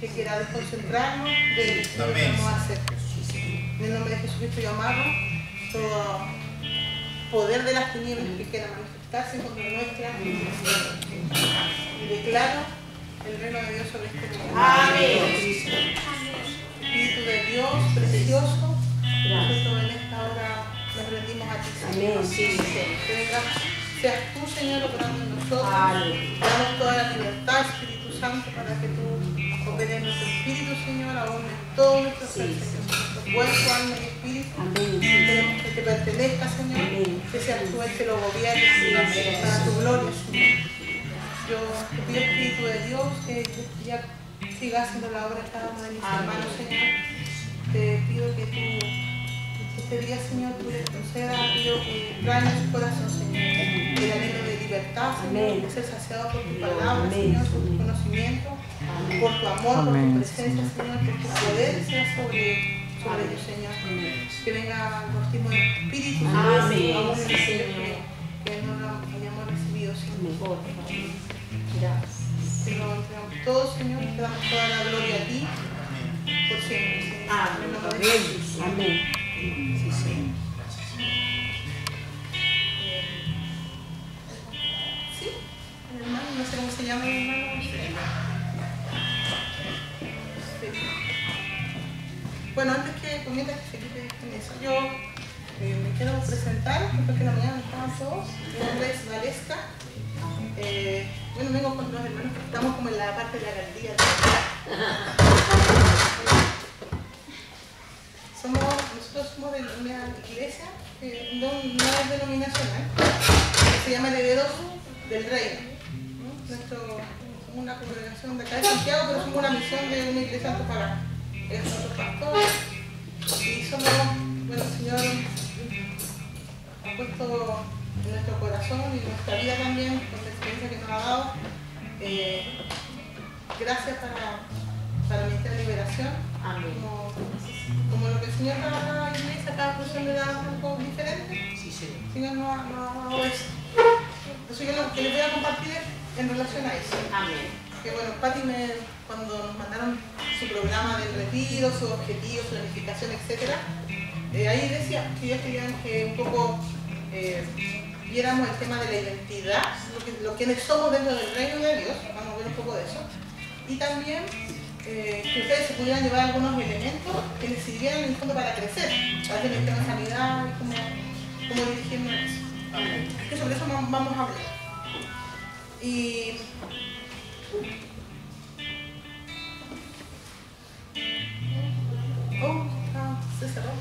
que quiera desconcentrarnos de lo que vamos a hacer. En el nombre de Jesucristo yo amarro todo poder de las tinieblas que quiera manifestarse contra nuestra y declaro el reino de Dios sobre este lugar. Amén. Espíritu de Dios precioso, nosotros en esta hora nos rendimos a ti, Señor. Que vengas, seas tú, Señor, operando en nosotros. Damos toda la libertad, Espíritu Santo, para que tú operes en nuestro espíritu, Señor, aún en todo nuestro ser, Señor. Nuestro cuerpo, alma y espíritu. Queremos que te pertenezca, Señor. Que seas tú el que lo gobierne para tu gloria, Señor. Yo te pido, Espíritu de Dios, que ya siga haciendo la obra de cada uno de mis hermanos, Señor. Te pido que tú, este día, Señor, tú le concedas aquello que trae en su corazón, Señor. El anhelo de libertad, Señor, de ser saciado por tu palabra, Señor, por tu conocimiento, por tu amor, por tu presencia, Señor, por tu poder sea sobre ellos, Señor. Que venga el bautismo de tu Espíritu, Señor, aún en el que no lo hayamos recibido, Señor. Gracias. Te lo entregamos todo, Señor, y te damos toda la gloria a ti por siempre, Señor. Amén. Amén. Sí, Señor. ¿Sí? El hermano, no sé cómo se llama el hermano. Bueno, antes que comience que se quite en eso, yo me quiero presentar, porque en la mañana estaban todos. Mi nombre es Valesca. Bueno, vengo con los hermanos que estamos como en la parte de la galería. Nosotros somos de una iglesia no es denominacional, que se llama Herederos del Reino. Somos una congregación de acá de Santiago, pero somos una misión de una iglesia antofagasta. Ellos son los pastores y somos, bueno, el Señor ha puesto en nuestro corazón y en nuestra vida también, con la experiencia que nos ha dado, gracias para ministrar liberación. Como lo que el Señor da a la iglesia, cada persona le da algo diferente. El Señor no ha dado eso. Entonces yo lo que les voy a compartir en relación a eso. Que bueno, Pati cuando nos mandaron su programa del retiro, sus objetivos, planificación, etc., ahí decía que ellos querían que un poco viéramos el tema de la identidad, lo quienes somos dentro del reino de Dios, vamos a ver un poco de eso, y también que ustedes se pudieran llevar algunos elementos que les sirvieran en el fondo para crecer, para tener tema de sanidad y cómo dirigirnos a eso. Que sobre eso vamos a hablar. Y se cerró.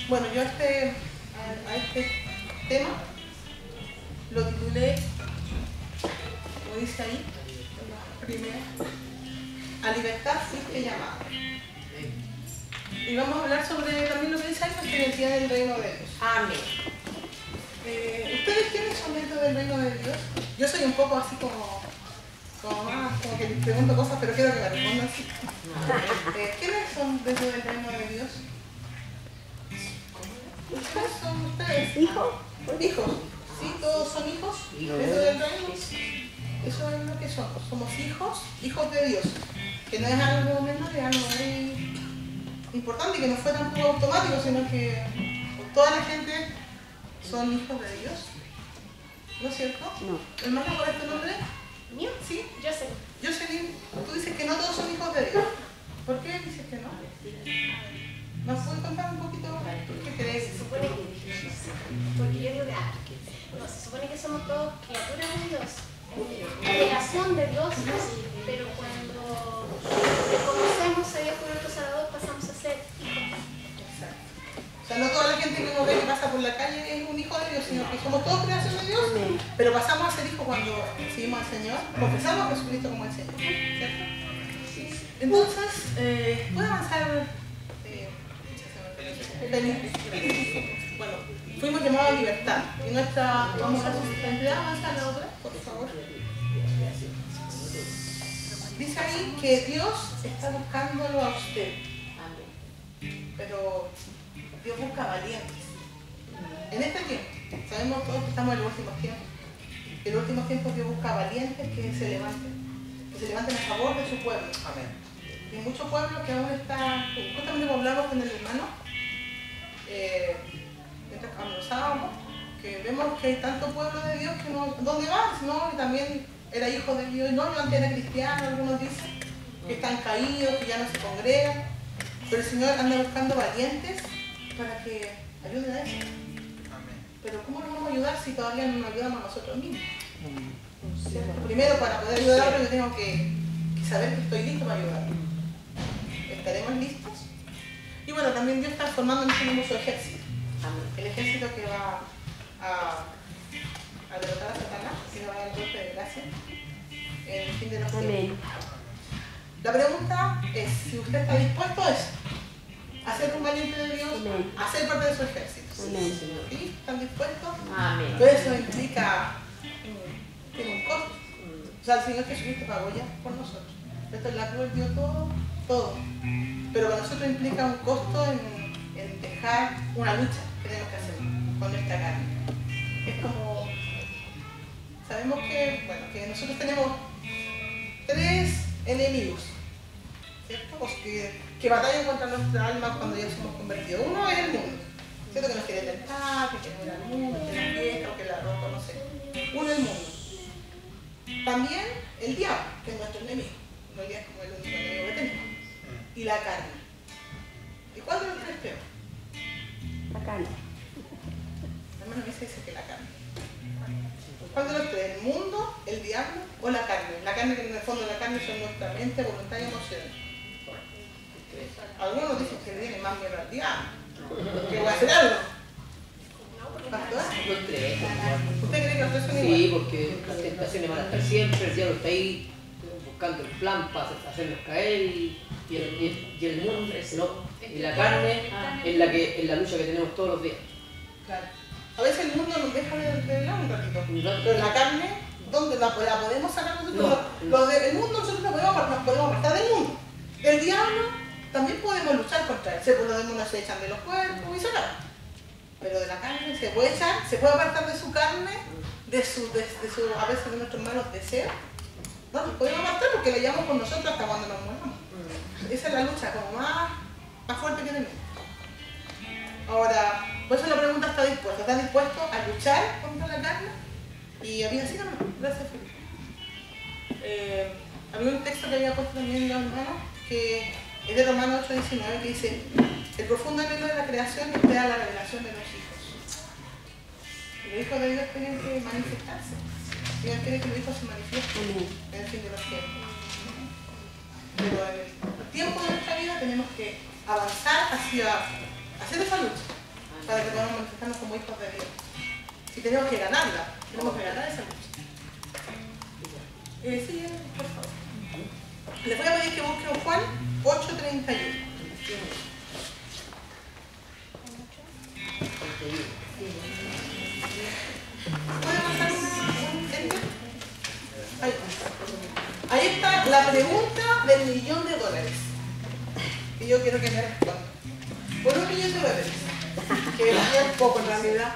Bueno, yo a este tema lo titulé, como dice ahí, la primera, a libertad fuiste llamado. Y vamos a hablar sobre también lo que dice ahí, nuestra identidad del reino de Dios. Amén. ¿Ustedes quiénes son dentro del reino de Dios? Yo soy un poco así como que les pregunto cosas, pero quiero que me respondan así. ¿Quiénes son dentro del reino de Dios? ¿Ustedes son ustedes? ¿Hijos? ¿Hijos? ¿Sí? ¿Todos son hijos dentro del reino? Eso es lo que somos. Somos hijos de Dios. Que no es algo menor, es algo muy importante y que no fue tampoco automático, sino que toda la gente son hijos de Dios. ¿No es cierto? No. Hermana, ¿cuál es tu nombre? ¿Mío? Sí. Jocelyn, tú dices que no todos son hijos de Dios. ¿Por qué dices que no? ¿Nos puedes contar un poquito qué crees? Se supone que porque yo digo no, se supone que somos todos criaturas de Dios, creación de Dios, pero cuando conocemos a Dios como nuestro Salvador pasamos a ser hijos. Exacto. O sea, no toda la gente que uno ve que pasa por la calle es un hijo de Dios, sino que somos todos creación de Dios, Pero pasamos a ser hijos cuando recibimos al Señor, confesamos a Jesucristo como el Señor, ¿cierto? Entonces, puede avanzar. Bueno, fuimos llamados a libertad. Y nuestra, vamos a avanzar la otra, por favor. Dice ahí que Dios está buscándolo a usted. Pero Dios busca valientes. En este tiempo, sabemos todos que estamos en los últimos tiempos. En los últimos tiempos Dios busca valientes que se levanten a favor de su pueblo. Amén. Y hay muchos pueblos que aún están, justamente como hablamos con el hermano, mientras conversábamos, que vemos que hay tanto pueblo de Dios que no, ¿dónde vas? ¿No? Y también era hijo de Dios, no, yo antes era cristiano, algunos dicen, que están caídos, que ya no se congregan, pero el Señor anda buscando valientes para que ayuden a eso. Pero ¿cómo nos vamos a ayudar si todavía no nos ayudamos a nosotros mismos? ¿Cierto? Primero, para poder ayudar a otro, yo tengo que saber que estoy listo para ayudar. ¿Estaremos listos? Y bueno, también Dios está formando en este mismo su ejército. El ejército que va a derrotar a Satanás, que le va a dar el golpe de gracia en el fin de los tiempos. La pregunta es si usted está dispuesto a eso, a ser un valiente de Dios, a ser parte de su ejército. ¿Sí? ¿Están dispuestos? Amén. Pero eso implica, tiene un costo. O sea, el Señor Jesucristo pagó ya por nosotros. Esto en la cruz dio todo. Pero para nosotros implica un costo en dejar una lucha que tenemos que hacer con nuestra carne. Es como, sabemos que, bueno, que nosotros tenemos 3 enemigos, ¿cierto? Pues que batallan contra nuestra alma cuando ya somos convertidos. Uno es el mundo, ¿cierto? Que nos quiere tentar, que quiere ir al mundo, que la fiesta o que la ropa, no sé. Uno es el mundo. También el diablo, que es nuestro enemigo. En realidad es como el único enemigo que tenemos. Y la carne. ¿Y cuál de los 3 peor? La carne. El hermano dice que la carne. ¿Cuál de los 3? ¿El mundo, el diablo o la carne? La carne, que en el fondo la carne son nuestra mente, voluntad y emociones. Algunos dicen que viene más miedo al diablo. Que voy a hacer algo. ¿Pastor? Los 3. ¿Usted cree que los 3 son iguales? Sí, porque las tentaciones van a estar siempre, el diablo está ahí buscando el plan para hacernos caer y el mundo es no. Y la carne es la lucha que tenemos todos los días. Claro. A veces el mundo nos deja de lado un ratito. Pero la carne, ¿dónde la podemos sacar nosotros? No. El mundo nosotros nos podemos apartar del mundo. Del diablo también podemos luchar contra él. Los demonios se echan de los cuerpos y se acaban. Pero de la carne se puede echar, se puede apartar de su carne, de su a veces de nuestros malos deseos. No nos podemos apartar porque le llevamos con nosotros hasta cuando nos moramos. Esa es la lucha como más fuerte que tenemos. Ahora, por eso la pregunta está dispuesta. ¿Estás dispuesto a luchar contra la carne? Y había así también. Gracias, Felipe. Había un texto que había puesto también los hermanos, que es de Romanos 8:19, que dice: el profundo anhelo de la creación espera la revelación de los hijos. Y los hijos de Dios tienen que manifestarse. Dios quiere que los hijos se manifiesten en el fin de los tiempos. Pero en el tiempo de nuestra vida tenemos que avanzar hacia hacer esa lucha para que podamos manifestarnos como hijos de Dios. Si tenemos que ganarla, tenemos que ganar esa lucha. Sí, por favor. Les voy a pedir que busquen Juan 8:31. ¿Puede pasar una serie? Ahí está la pregunta del $1.000.000 que yo quiero que me respondan. Por $1.000.000, que es bien poco en realidad.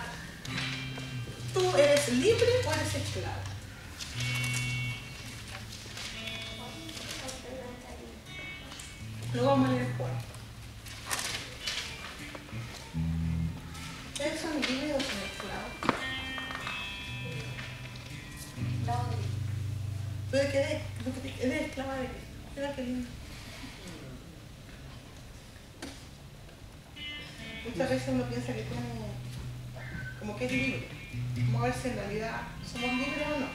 ¿Tú eres libre o eres esclavo? Luego vamos a leer Juan. ¿Ustedes son libres o son esclavos? ¿Tú de qué eres esclava de qué? Mira qué lindo. Muchas veces uno piensa que tiene como que es libre. Vamos a ver si en realidad somos libres o no.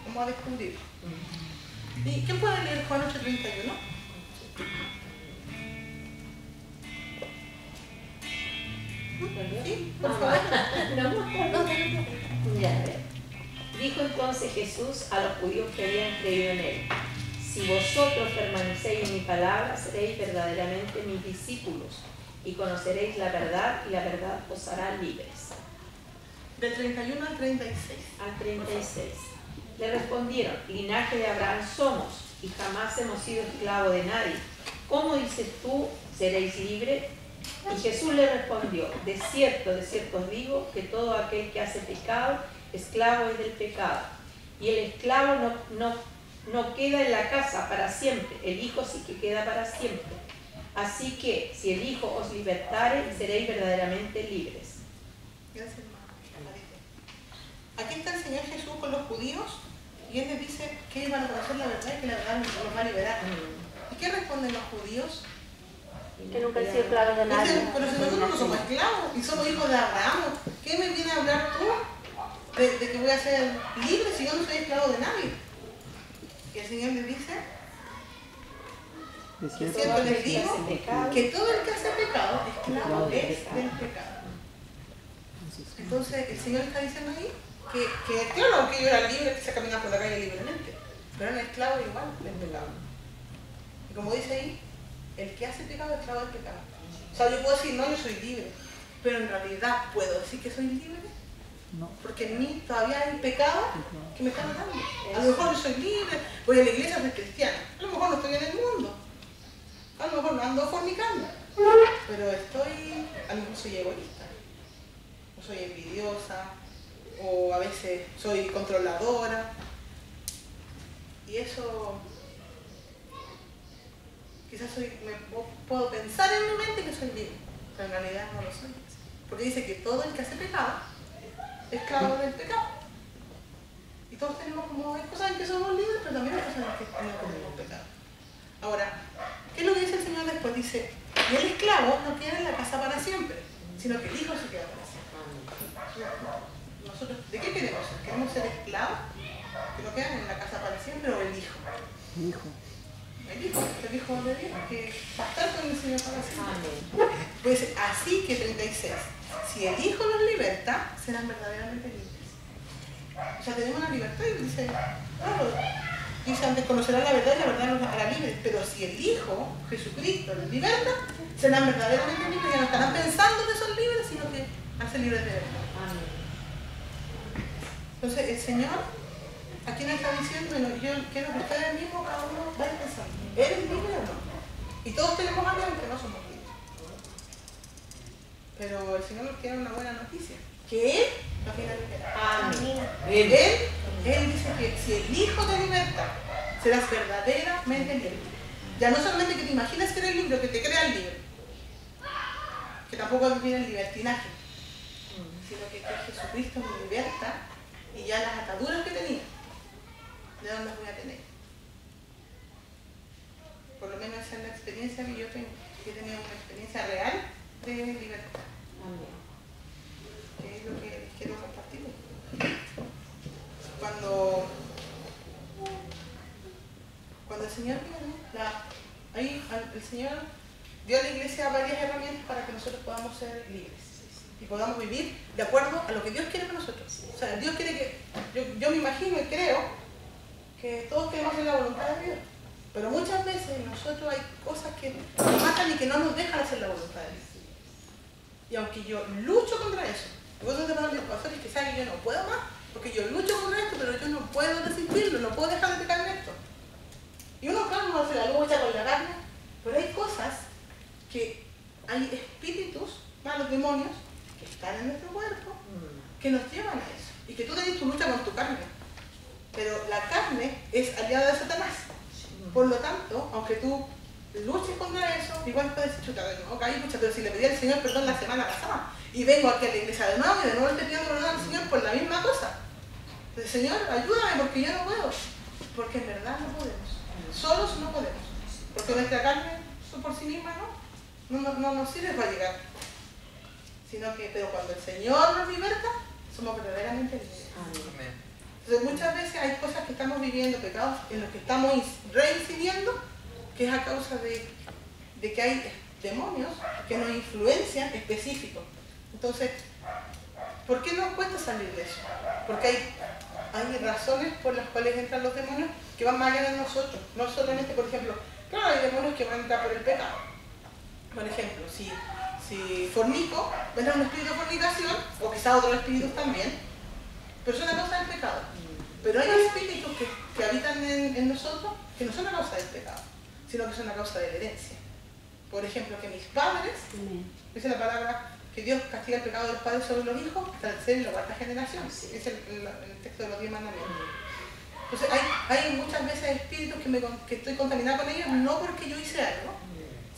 Vamos a descubrir. ¿Y quién puede leer Juan 8:31? ¿Sí? Por favor. Ya, Dijo entonces Jesús a los judíos que habían creído en él: si vosotros permanecéis en mi palabra, seréis verdaderamente mis discípulos y conoceréis la verdad, y la verdad os hará libres. Del 31 al 36. Al 36. Le respondieron: linaje de Abraham somos, y jamás hemos sido esclavos de nadie. ¿Cómo dices tú, seréis libres? Y Jesús le respondió: de cierto os digo, que todo aquel que hace pecado, esclavo es del pecado. Y el esclavo no queda en la casa para siempre, el Hijo sí que queda para siempre. Así que, si el Hijo os libertare, seréis verdaderamente libres. Gracias, hermano. Aquí está el Señor Jesús con los judíos y Él les dice que ellos van a conocer la verdad y que la verdad los va a liberar. ¿Y qué responden los judíos? Que nunca han sido esclavos de nadie. Dicen, pero si nosotros no somos esclavos y somos hijos de Abraham, ¿qué me viene a hablar tú de que voy a ser libre si yo no soy esclavo de nadie? Y el Señor les dice, cierto les digo, que todo el que hace pecado, esclavo es del pecado. Entonces el Señor está diciendo ahí que claro, que yo era libre, que se caminaba por la calle libremente, pero era esclavo igual del pecado. Y como dice ahí, el que hace pecado es esclavo del pecado. O sea, yo puedo decir, no, yo soy libre, pero en realidad puedo decir que soy libre, no, porque en mí todavía hay pecado que me está matando. A lo mejor yo soy libre, voy a la iglesia, soy cristiana, a lo mejor no estoy en el mundo, a lo mejor no ando fornicando, pero a lo mejor soy egoísta, o soy envidiosa, o a veces soy controladora, y eso quizás puedo pensar en mi mente que soy libre, pero en realidad no lo soy, porque dice que todo el que hace pecado es esclavo del pecado. Y todos tenemos como, hay cosas en que somos libres, pero también hay cosas en que tenemos pecado. Ahora, ¿qué es lo que dice el Señor después? Dice, y el esclavo no queda en la casa para siempre, sino que el hijo se queda para siempre. Nosotros, ¿de qué queremos ser? ¿Queremos ser esclavos que no quedan en la casa para siempre o el hijo? El hijo de Dios, que va a estar con el Señor para siempre. Pues así que 36. Si el Hijo los liberta, serán verdaderamente libres. O sea, tenemos una libertad y dice, claro, dice antes conocerán la verdad y la verdad los hará libres. Pero si el Hijo, Jesucristo, los liberta, serán verdaderamente libres. Ya no estarán pensando que son libres, sino que hacen libres de verdad. Entonces, el Señor aquí nos está diciendo, bueno, yo quiero que ustedes mismos, cada uno vayan pensando, ¿eres libre o no? Y todos tenemos algo en que no somos libres. Pero el Señor nos tiene una buena noticia, que Él nos viene a liberar. Amén. Él dice que si el Hijo te liberta, serás verdaderamente libre. Ya no solamente que te imagines que eres libre o que te creas libre, que tampoco viene el libertinaje, sino que Jesucristo me liberta y ya las ataduras que tenía, ¿de dónde las voy a tener? Por lo menos esa es la experiencia que yo tengo, que he tenido una experiencia real de libertad. Amén. Que es lo que les quiero compartir. Cuando el Señor viene, el Señor dio a la iglesia varias herramientas para que nosotros podamos ser libres y podamos vivir de acuerdo a lo que Dios quiere para nosotros. O sea, Dios quiere que, yo me imagino y creo que todos queremos hacer la voluntad de Dios, pero muchas veces nosotros hay cosas que nos matan y que no nos dejan hacer la voluntad de Dios. Y aunque yo lucho contra eso, vos te van a decir, pastores, que saben que yo no puedo más, porque yo lucho contra esto, pero yo no puedo resistirlo, no puedo dejar de pecar en esto. Y uno, claro, no hace la lucha con la carne, pero hay cosas que hay espíritus, malos demonios, que están en nuestro cuerpo, que nos llevan a eso. Y que tú tenés tu lucha con tu carne. Pero la carne es aliada de Satanás. Por lo tanto, aunque tú luches contra eso, igual puedes decir, chuta, no, caí, pucha, pero si le pedí al Señor perdón la semana pasada, y vengo aquí a la iglesia de nuevo, y de nuevo le estoy pidiendo perdón al Señor por la misma cosa. Entonces, Señor, ayúdame porque yo no puedo. Porque en verdad no podemos. Solos no podemos. Porque nuestra carne por sí misma no nos sirve para llegar. Pero cuando el Señor nos liberta, somos verdaderamente libres. Amén. Entonces muchas veces hay cosas que estamos viviendo, pecados en los que estamos reincidiendo, que es a causa de que hay demonios que nos influencian específicos. Entonces, ¿por qué nos cuesta salir de eso? Porque hay hay razones por las cuales entran los demonios que van más allá de nosotros. No solamente, por ejemplo, claro, hay demonios que van a entrar por el pecado. Por ejemplo, si fornico, vendrá un espíritu de fornicación, o quizá otros espíritus también, pero es una causa del pecado. Pero hay espíritus que habitan en nosotros que no son la causa del pecado, sino que son la causa de la herencia. Por ejemplo, que mis padres, dice la palabra que Dios castiga el pecado de los padres sobre los hijos hasta la tercera y la cuarta generación. Es el texto de los 10 mandamientos. Entonces hay muchas veces espíritus que estoy contaminada con ellos, no porque yo hice algo,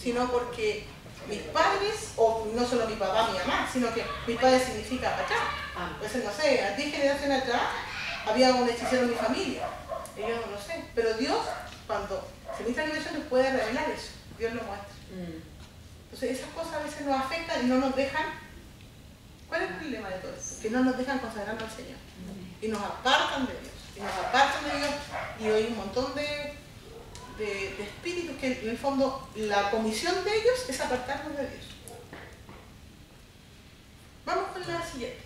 sino porque mis padres, o no solo mi papá, mi mamá, sino que mis padres significa acá. Entonces, no sé, a 10 generaciones atrás había un hechicero en mi familia. Y yo no lo sé. Pero Dios, cuando se ministra la liberación, nos puede revelar eso. Dios lo muestra. Entonces, esas cosas a veces nos afectan y no nos dejan. ¿Cuál es el problema de todo esto? Que no nos dejan consagrarnos al Señor. Y nos apartan de Dios. Y nos apartan de Dios. Y hay un montón de espíritus que en el fondo la comisión de ellos es apartarnos de Dios. Vamos con la siguiente.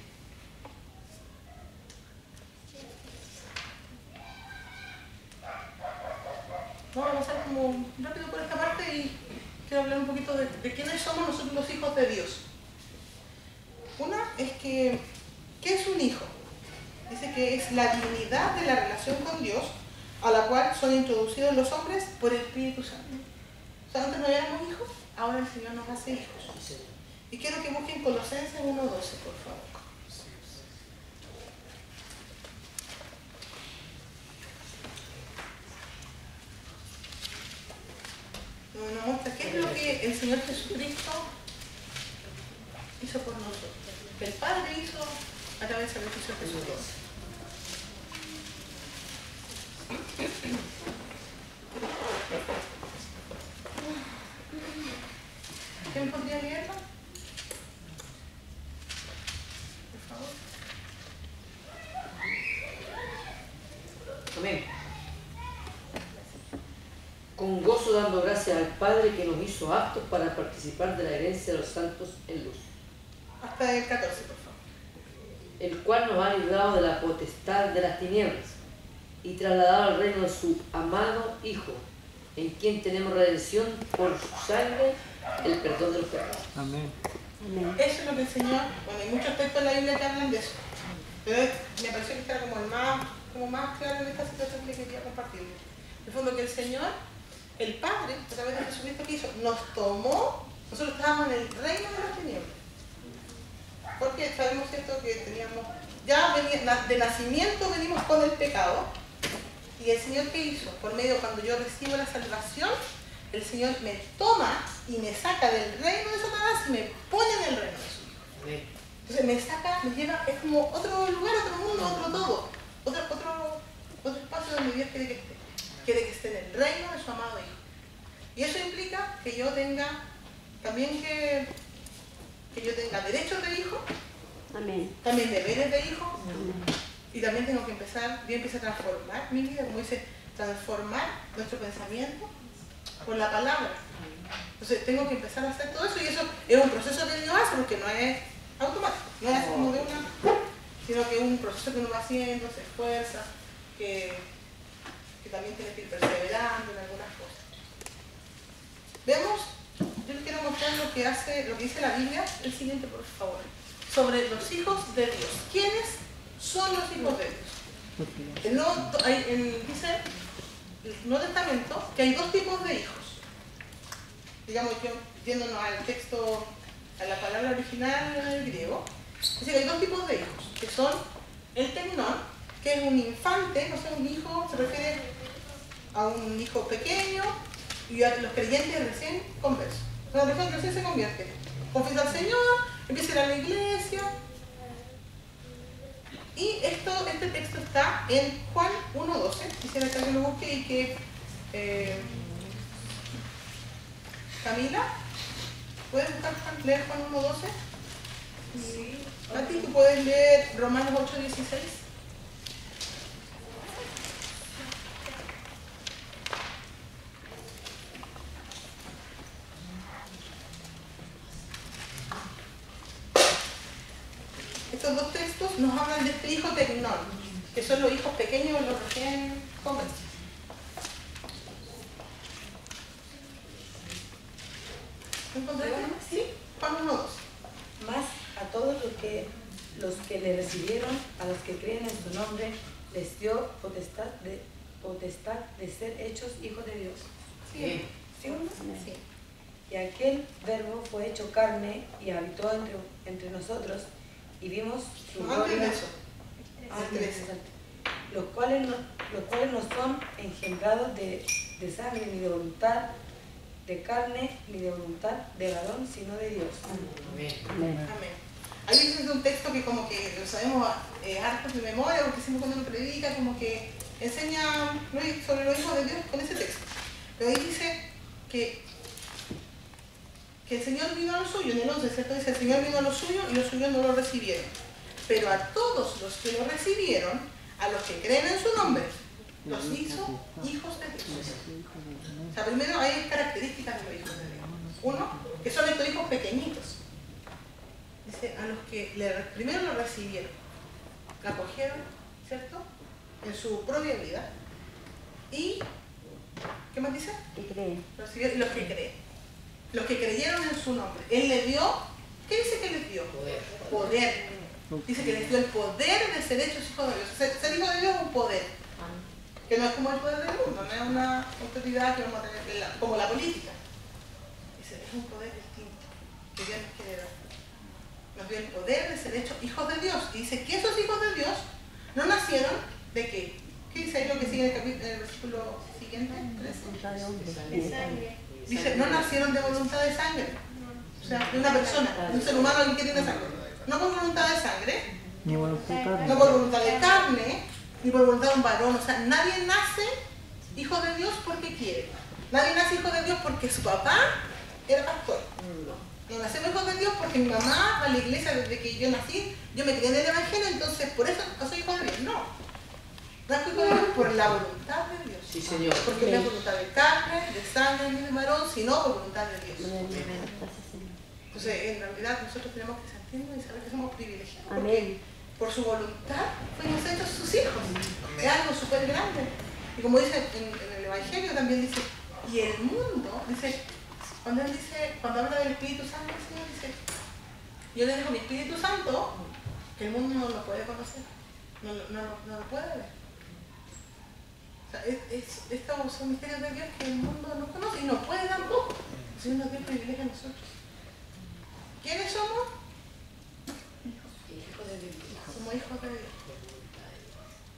Vamos a pasar como rápido por esta parte y quiero hablar un poquito de quiénes somos nosotros los hijos de Dios. Una es que, ¿qué es un hijo? Dice que es la dignidad de la relación con Dios a la cual son introducidos los hombres por el Espíritu Santo. O sea, antes no éramos hijos, ahora el Señor nos hace hijos. Y quiero que busquen Colosenses 1:12, por favor. Nos muestra qué es lo que el Señor Jesucristo hizo por nosotros. Que el Padre hizo a través del sacrificio de Jesús. ¿Quién podría leerlo? Por favor. Amén. Con gozo dando gracias al Padre que nos hizo aptos para participar de la herencia de los santos en luz. Hasta el 14, por favor. El cual nos ha librado de la potestad de las tinieblas y trasladado al reino de su amado Hijo, en quien tenemos redención por su sangre, el perdón de los pecados. Amén. Eso es lo que el Señor, bueno, hay muchos textos en la Biblia que hablan de eso, pero me pareció que era como más claro en esta situación que quería compartir. En el fondo que el Señor, el Padre, a través de Jesucristo que hizo, nos tomó, nosotros estábamos en el reino de las tinieblas. Porque sabemos, ¿cierto?, que teníamos, ya de nacimiento venimos con el pecado. Y el Señor, ¿qué hizo? Por medio, cuando yo recibo la salvación, el Señor me toma y me saca del reino de Satanás y me pone en el reino de su Hijo. Entonces me saca, me lleva, es como otro lugar, otro mundo, otro todo. Otro espacio donde Dios quiere que esté. Quiere que esté en el reino de su amado Hijo. Y eso implica que yo tenga, también que yo tenga derechos de hijo, Amén. también deberes de hijo, Amén. y también tengo que empezar, Dios empieza a transformar mi vida, como dice, transformar nuestro pensamiento por la palabra. Entonces tengo que empezar a hacer todo eso, y eso es un proceso que Dios hace, porque no es automático, no es como de una, sino que es un proceso que uno va haciendo, se esfuerza, que también tiene que ir perseverando en algunas cosas. Veamos, yo les quiero mostrar lo que dice la Biblia, el siguiente, por favor, sobre los hijos de Dios. ¿Quiénes son los hijos de Dios? Dice el Nuevo Testamento que hay dos tipos de hijos. Digamos, yéndonos al texto, a la palabra original en el griego, dice que hay dos tipos de hijos, que son el tecnón, que es un infante, no sé, un hijo, se refiere a un hijo pequeño, y a los creyentes recién conversos. O sea, la persona recién se convierte. Confiesa al Señor, empieza a ir a la iglesia. Y este texto está en Juan 1:12. Quisiera que alguien lo busque y que Camila, ¿puedes buscar leer Juan 1:12? Sí. Mati, ¿tú puedes leer Romanos 8:16? Estos dos textos nos hablan de este hijo tecnón. que son los hijos pequeños, los recién convertidos. ¿Encontraste? Sí, Juan 1:2. Más a todos los que le recibieron, a los que creen en su nombre, les dio potestad de ser hechos hijos de Dios. Sí. ¿Sí o no? Sí. Y aquel verbo fue hecho carne y habitó entre nosotros y vimos su Antes gloria. de eso. Antes de eso. Los cuales no son engendrados de sangre ni de voluntad de carne ni de voluntad de varón, sino de Dios. Amén. Amén. Ahí dice un texto que como que lo sabemos hartos de memoria, porque siempre cuando uno predica como que enseña sobre los hijos de Dios con ese texto. Pero ahí dice que el Señor vino a lo suyo, en el 11, ¿cierto? Dice, el Señor vino a lo suyo y los suyos no lo recibieron. Pero a todos los que lo recibieron, a los que creen en su nombre, los hizo hijos de Dios. O sea, primero hay características de los hijos de Dios. Uno, que son estos hijos pequeñitos. Dice, a los que primero lo recibieron, la acogieron, ¿cierto? En su propia vida. Y, ¿qué más dice? ¿Qué creen? Recibieron, y los que creen. Los que creyeron en su nombre. Él le dio, ¿qué dice que les dio? Poder. Dice que les dio el poder de ser hechos hijos de Dios. Ser hijo de Dios es un poder. Que no es como el poder del mundo, no es una autoridad que vamos a tener como la política. Dice, es un poder distinto que Dios nos quiere dar. Nos dio el poder de ser hechos hijos de Dios. Y dice que esos hijos de Dios no nacieron de qué. ¿Qué dice ahí lo que sigue en el versículo siguiente? 13. De sangre. Dice, no nacieron de voluntad de sangre. O sea, de una persona, de un ser humano, alguien que tiene sangre. No por voluntad de sangre, Ni voluntad de carne. no por voluntad de carne, ni por voluntad de un varón. O sea, nadie nace hijo de Dios porque quiere. Nadie nace hijo de Dios porque su papá era pastor. No nacemos hijos de Dios porque mi mamá va a la iglesia desde que yo nací, yo me crié en el Evangelio, entonces por eso no soy hijo de Dios. No. Nazco hijo de Dios por la voluntad de Dios. Sí, Señor. Porque no es voluntad de carne, de sangre ni de varón, sino por voluntad de Dios. Entonces, en realidad, nosotros tenemos que sentirnos y saber que somos privilegiados. Amén. Por su voluntad fuimos hechos sus hijos. Es algo súper grande. Y como dice en el Evangelio también dice, y el mundo, dice, cuando él dice, cuando habla del Espíritu Santo, el Señor dice, yo le dejo mi Espíritu Santo, que el mundo no lo puede conocer, no lo puede ver. O sea, estos son misterios de Dios que el mundo no conoce y no puede tampoco. El Señor nos dio el privilegio a nosotros. ¿Quiénes somos? Hijos de Dios. Somos hijos de Dios.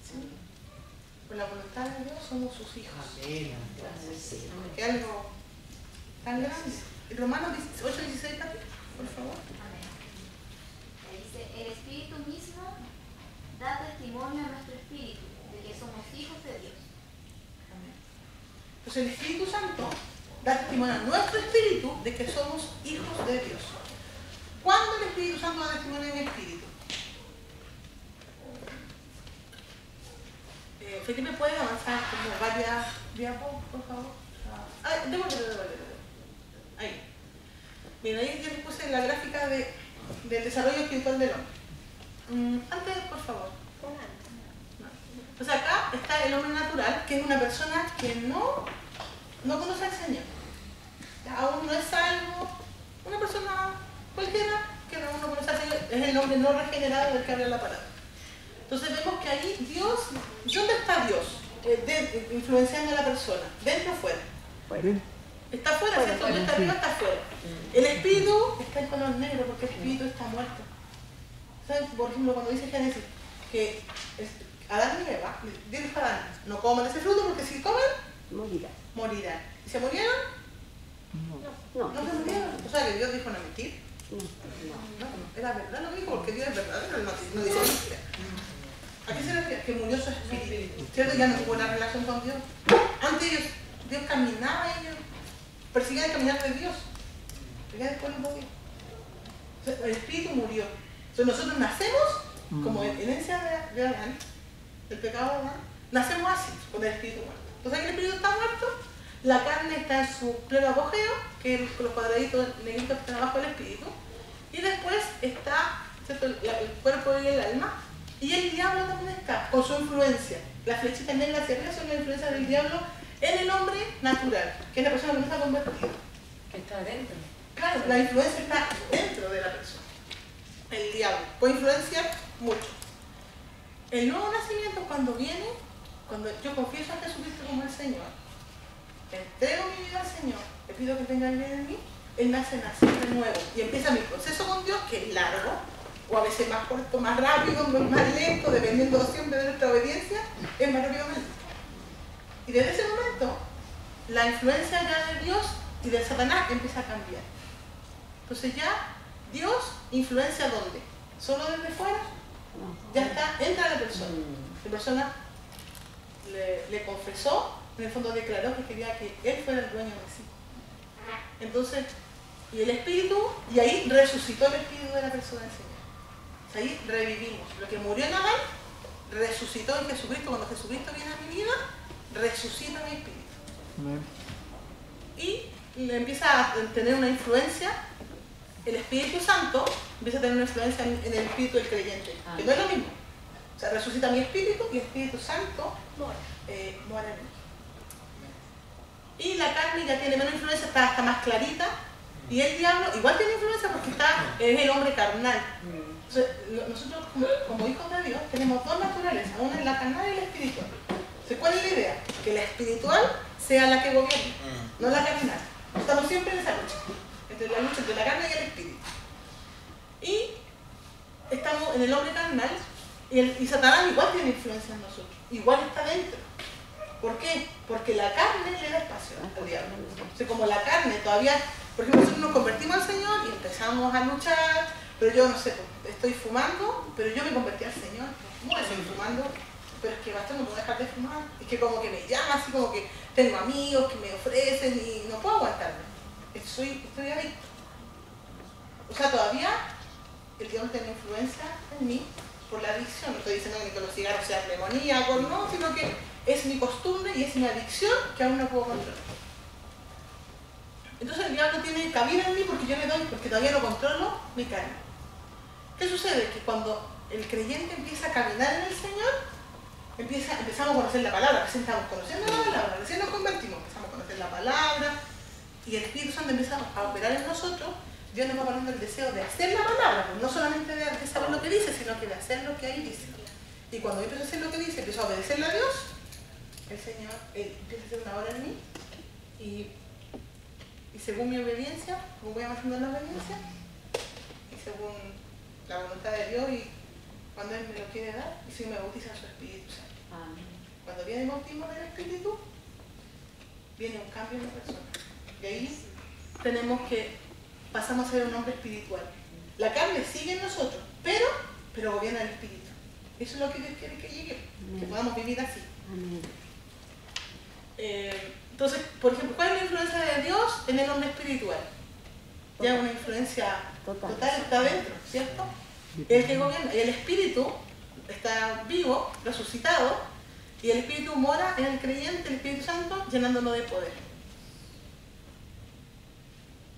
¿Sí? Por la voluntad de Dios somos sus hijos. Amén. Que algo tan grande. Romanos 8:16, por favor. Dice, el Espíritu mismo da testimonio a nuestro espíritu de que somos hijos de Dios. Amén. Entonces el Espíritu Santo da testimonio a nuestro espíritu de que somos hijos de Dios. ¿Cuándo el Espíritu Santo da testimonio a mi espíritu? Felipe, ¿puede avanzar como varias diapos, por favor? Démosle. Ahí. Bien, ahí yo les puse la gráfica del desarrollo espiritual del hombre. Antes, por favor. Pues acá está el hombre natural, que es una persona que no conoce al Señor. Aún no es salvo, una persona cualquiera que aún no conoce al Señor, es el hombre no regenerado del que habla la palabra. Entonces vemos que ahí Dios, ¿dónde está Dios? Influenciando a la persona, ¿dentro o fuera? Está afuera, ¿cierto? Donde está arriba está afuera. El espíritu está en color negro porque el espíritu está muerto. ¿Saben? Por ejemplo, cuando dice Génesis que Adán y Eva, Dios dijo a Adán, no coman ese fruto porque si comen, morirán. ¿Y se murieron? No se murieron. O sea que Dios dijo una mentira. No, era verdad lo que dijo porque Dios es verdadero, no dice mentira. ¿A qué se refiere? Que murió su espíritu. ¿Cierto? Ya no hubo una relación con Dios. Antes Dios caminaba y ellos perseguían el caminar de Dios. Pero ya después no podía. Entonces, el espíritu murió. Entonces nosotros nacemos como herencia de Adán, del pecado de Adán, nacemos así, con el espíritu muerto. Entonces el espíritu está muerto, la carne está en su pleno apogeo, que es los cuadraditos negritos que están abajo del espíritu, y después está, ¿cierto?, el cuerpo y el alma, Y el diablo también está, con su influencia. La flechita negra hacia arriba son la influencia del diablo en el hombre natural, que es la persona que no está convertida. Que está adentro. Claro, la influencia está dentro de la persona. El diablo puede influenciar mucho. El nuevo nacimiento cuando viene, cuando yo confieso a Jesucristo como el Señor, entrego mi vida al Señor, le pido que tenga el bien en mí, Él me hace nacer de nuevo. Y empieza mi proceso con Dios, que es largo, o a veces más corto, más rápido, más lento, dependiendo siempre de nuestra obediencia, es más rápido o más lento. Y desde ese momento, la influencia ya de Dios y de Satanás empieza a cambiar. Entonces ya Dios influencia ¿dónde? Solo desde fuera, ya está, entra la persona. La persona le confesó, en el fondo declaró que quería que Él fuera el dueño de sí. Entonces, y el Espíritu, y ahí resucitó el Espíritu de la persona del Señor. O sea, ahí revivimos. Lo que murió en Adán, resucitó en Jesucristo. Cuando Jesucristo viene a mi vida, resucita mi espíritu. Y empieza a tener una influencia, el Espíritu Santo empieza a tener una influencia en el espíritu del creyente, que no es lo mismo. O sea, resucita mi espíritu y el Espíritu Santo mora en mí. Y la carne ya tiene menos influencia, está más clarita. Y el diablo igual tiene influencia porque es el hombre carnal. Entonces, nosotros como hijos de Dios tenemos dos naturalezas, una es la carnal y la espiritual. Entonces, ¿cuál es la idea? Que la espiritual sea la que gobierne, no la carnal. Estamos siempre en esa lucha, entre la lucha entre la carne y el espíritu. Y estamos en el hombre carnal y Satanás igual tiene influencia en nosotros, igual está dentro. ¿Por qué? Porque la carne le da espacio al diablo. O sea, como la carne todavía, por ejemplo, nosotros nos convertimos al Señor y empezamos a luchar, pero yo no sé, estoy fumando, pero yo me convertí al Señor. ¿Cómo estoy fumando? Pero es que bastante no puedo dejar de fumar. Es que como que me llama, así como que tengo amigos que me ofrecen y no puedo aguantarme. Estoy adicto. O sea, todavía el diablo tiene influencia en mí por la adicción. No estoy diciendo que los cigarros sean demoníacos, no, sino que es mi costumbre y es mi adicción que aún no puedo controlar. Entonces el diablo tiene cabida en mí porque yo le doy, porque todavía no controlo mi carne. ¿Qué sucede? Que cuando el creyente empieza a caminar en el Señor, empezamos a conocer la palabra, recién estamos conociendo la palabra, recién nos convertimos, empezamos a conocer la palabra y el Espíritu Santo empieza a operar en nosotros. Dios nos va poniendo el deseo de hacer la palabra, no solamente de saber lo que dice, sino que de hacer lo que ahí dice. Y cuando yo empiezo a hacer lo que dice, empiezo a obedecerle a Dios, el Señor empieza a hacer una obra en mí y según mi obediencia, como voy avanzando en la obediencia, y según la voluntad de Dios y cuando Él me lo quiere dar, y si me bautiza en su Espíritu Santo. Cuando viene el bautismo del Espíritu, viene un cambio en la persona. Y ahí pasamos a ser un hombre espiritual. La carne sigue en nosotros, pero gobierna el Espíritu. Eso es lo que Dios quiere que llegue, que podamos vivir así. Entonces, por ejemplo, ¿cuál es la influencia de Dios en el hombre espiritual? Ya una influencia total está dentro, ¿cierto? El que gobierna, y el Espíritu está vivo, resucitado, y el Espíritu mora en el creyente, el Espíritu Santo, llenándolo de poder.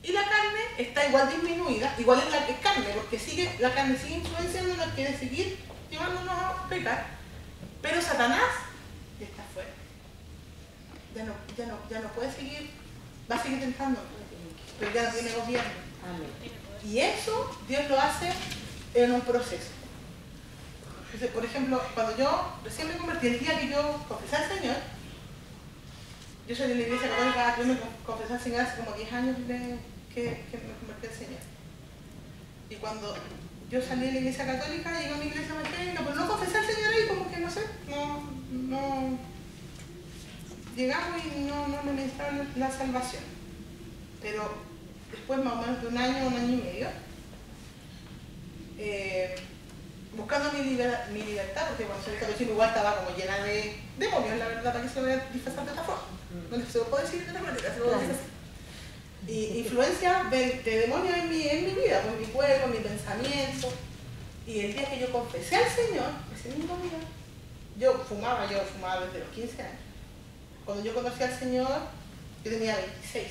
Y la carne está igual disminuida, igual es la que es carne, porque la carne sigue influenciándonos, quiere seguir llevándonos a pecar, pero Satanás ya está fuera. Ya no puede seguir, va a seguir tentando, pero ya no tiene gobierno. Y eso Dios lo hace en un proceso. Entonces, por ejemplo, cuando yo recién me convertí, el día que yo confesé al Señor, yo soy de la iglesia católica, yo me confesé al Señor hace como 10 años que me convertí al Señor. Y cuando yo salí de la iglesia católica, llegué a mi iglesia evangélica, pero no confesé al Señor ahí, como que no sé, no llegamos y no me ministraron la salvación. Pero después más o menos de un año y medio, buscando mi libertad, porque cuando salí católico igual estaba como llena de demonios, la verdad, para que se voy a disfrazar de esta forma. No se lo puedo decir de otra manera, se lo puedo decir así. Y influencia de demonios en mi vida, pues mi cuerpo, mi pensamiento. Y el día que yo confesé al Señor, ese mismo día, yo fumaba desde los 15 años. Cuando yo conocí al Señor, yo tenía 26.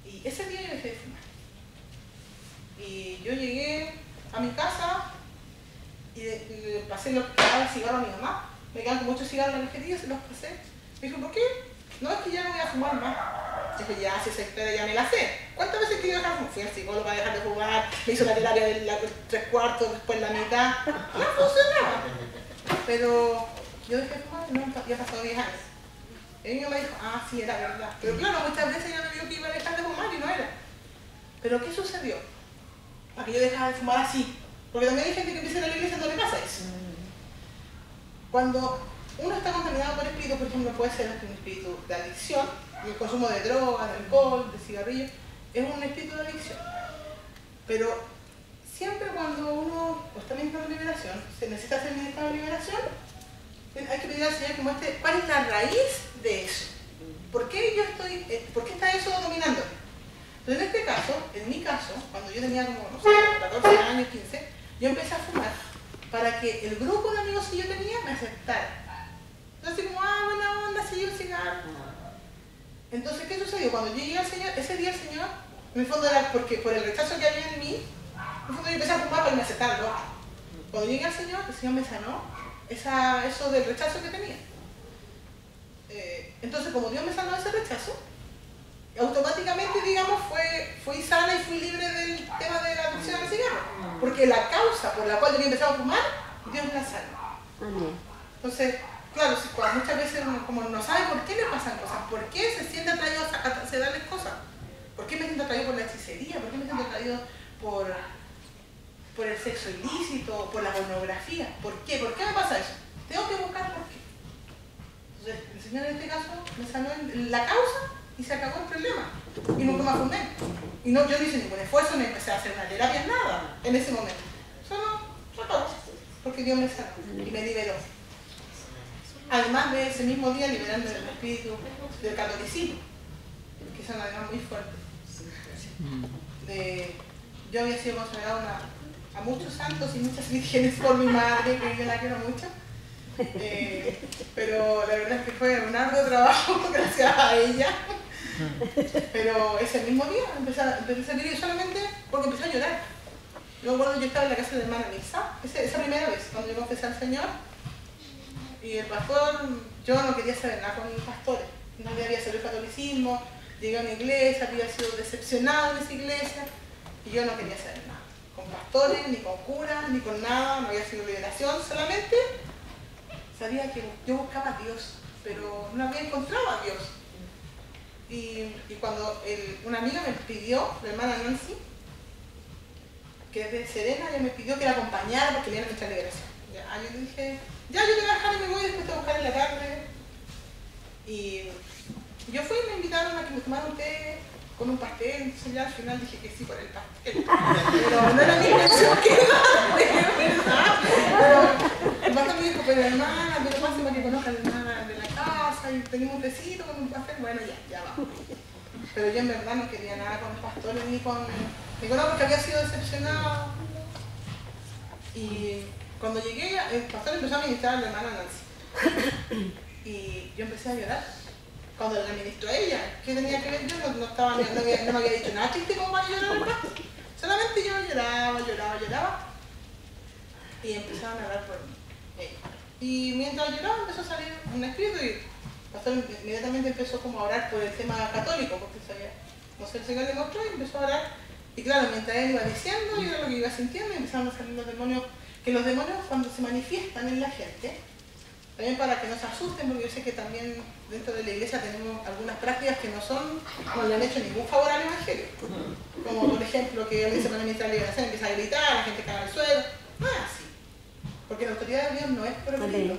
Y ese día yo dejé de fumar. Y yo llegué a mi casa y le pasé los que quedaban cigarros a mi mamá. Me quedan con muchos cigarros en la cajetilla, se los pasé. Me dijo, ¿por qué? No, es que ya no voy a fumar más. Dije, ya, si esa historia ya me la sé. ¿Cuántas veces que yo dejar de fumar? Fui al psicólogo a dejar de fumar, me hizo la terapia de la 3/4, después la mitad. No funcionaba. Pero yo dejé de fumar y no, ya pasado 10 años. El niño me dijo, ah, sí, era verdad. Pero claro, muchas veces ya me dijo que iba a dejar de fumar y no era. Pero ¿qué sucedió? Para que yo dejara de fumar así. Porque también hay gente que empieza a ir a la iglesia y no le pasa eso. Cuando uno está contaminado por espíritu, por ejemplo, puede ser un espíritu de adicción, el consumo de drogas, de alcohol, de cigarrillos, es un espíritu de adicción. Pero siempre cuando uno está ministrando liberación, se necesita hacer ministrado de liberación, hay que pedir al Señor que muestre cuál es la raíz de eso. ¿Por qué está eso dominando? Entonces, en este caso, en mi caso, cuando yo tenía como, no sé, 14 años, 15, yo empecé a fumar para que el grupo de amigos que yo tenía me aceptara. Entonces, como, buena onda, sí, el cigarro. Entonces, ¿qué sucedió? Cuando yo llegué al Señor, ese día el Señor, en el fondo era porque por el rechazo que había en mí, en el fondo yo empecé a fumar para que me aceptaran. Cuando llegué al Señor, el Señor me sanó eso del rechazo que tenía. Entonces, como Dios me sanó ese rechazo, automáticamente, digamos, fui sana y fui libre del tema de la adicción al cigarro. Porque la causa por la cual yo había empezado a fumar, Dios me la sanó. Entonces, claro, muchas veces uno como no sabe por qué le pasan cosas, por qué se siente atraído a hacerles cosas, por qué me siento atraído por la hechicería, por qué me siento atraído por el sexo ilícito, por la pornografía, ¿por qué? ¿Por qué me pasa eso? Tengo que buscar por qué. Entonces, el Señor en este caso me sanó en la causa y se acabó el problema. Y nunca más fumé. Y no, yo no hice ningún esfuerzo, no empecé a hacer una terapia, nada, en ese momento. Solo se acabó, porque Dios me sanó y me liberó. Además de ese mismo día liberarme del espíritu del catolicismo, que es una además muy fuerte. Yo había sido consagrada a muchos santos y muchas vírgenes por mi madre, que yo la quiero mucho. Pero la verdad es que fue un arduo trabajo gracias a ella. Pero ese mismo día empecé a salir solamente porque empecé a llorar. Yo estaba en la casa de la hermana Lisa, esa primera vez, cuando yo confesé al Señor. Y el pastor, yo no quería saber nada con pastores. No había salido el catolicismo, llegué a una iglesia, había sido decepcionado en esa iglesia. Y yo no quería saber nada. Con pastores, ni con curas, ni con nada, no había sido liberación, solamente sabía que yo buscaba a Dios, pero no había encontrado a Dios. Y cuando una amiga me pidió, la hermana Nancy, que es de Serena, ella me pidió que la acompañara porque viene nuestra liberación. Yo le dije, ya, yo te voy a dejar y me voy, después te voy a buscar en la tarde. Y yo fui y me invitaron a que me tomara un té con un pastel, entonces ya al final dije que sí por el pastel. Pero no era mi intención que ¿verdad? El pastor me dijo, pero hermana, pero pase para que conozcan a la hermana de la casa y tenemos un tecito con un pastel, bueno, ya vamos. Pero yo en verdad no quería nada con los pastores ni con nada porque había sido decepcionado. Y cuando llegué, el pastor empezó a ministrar a la hermana Nancy. Y yo empecé a llorar. Cuando la ministró a ella, ¿qué tenía que ver yo? No me había dicho nada triste como para llorar el pastor. Solamente yo lloraba. Y empezaron a hablar por ella. Y mientras lloraba empezó a salir un espíritu y el pastor inmediatamente empezó como a orar por el tema católico, porque sabía, no sé, el Señor le mostró y empezó a orar. Y claro, mientras él iba diciendo, yo era lo que iba sintiendo y empezaron a salir los demonios, que los demonios cuando se manifiestan en la gente, también para que no se asusten, porque yo sé que también dentro de la iglesia tenemos algunas prácticas que no le han hecho ningún favor al evangelio. Como por ejemplo que alguien se pone a ministrar la liberación, empieza a gritar, la gente cae al suelo. No es así. Porque la autoridad de Dios no es por el grito.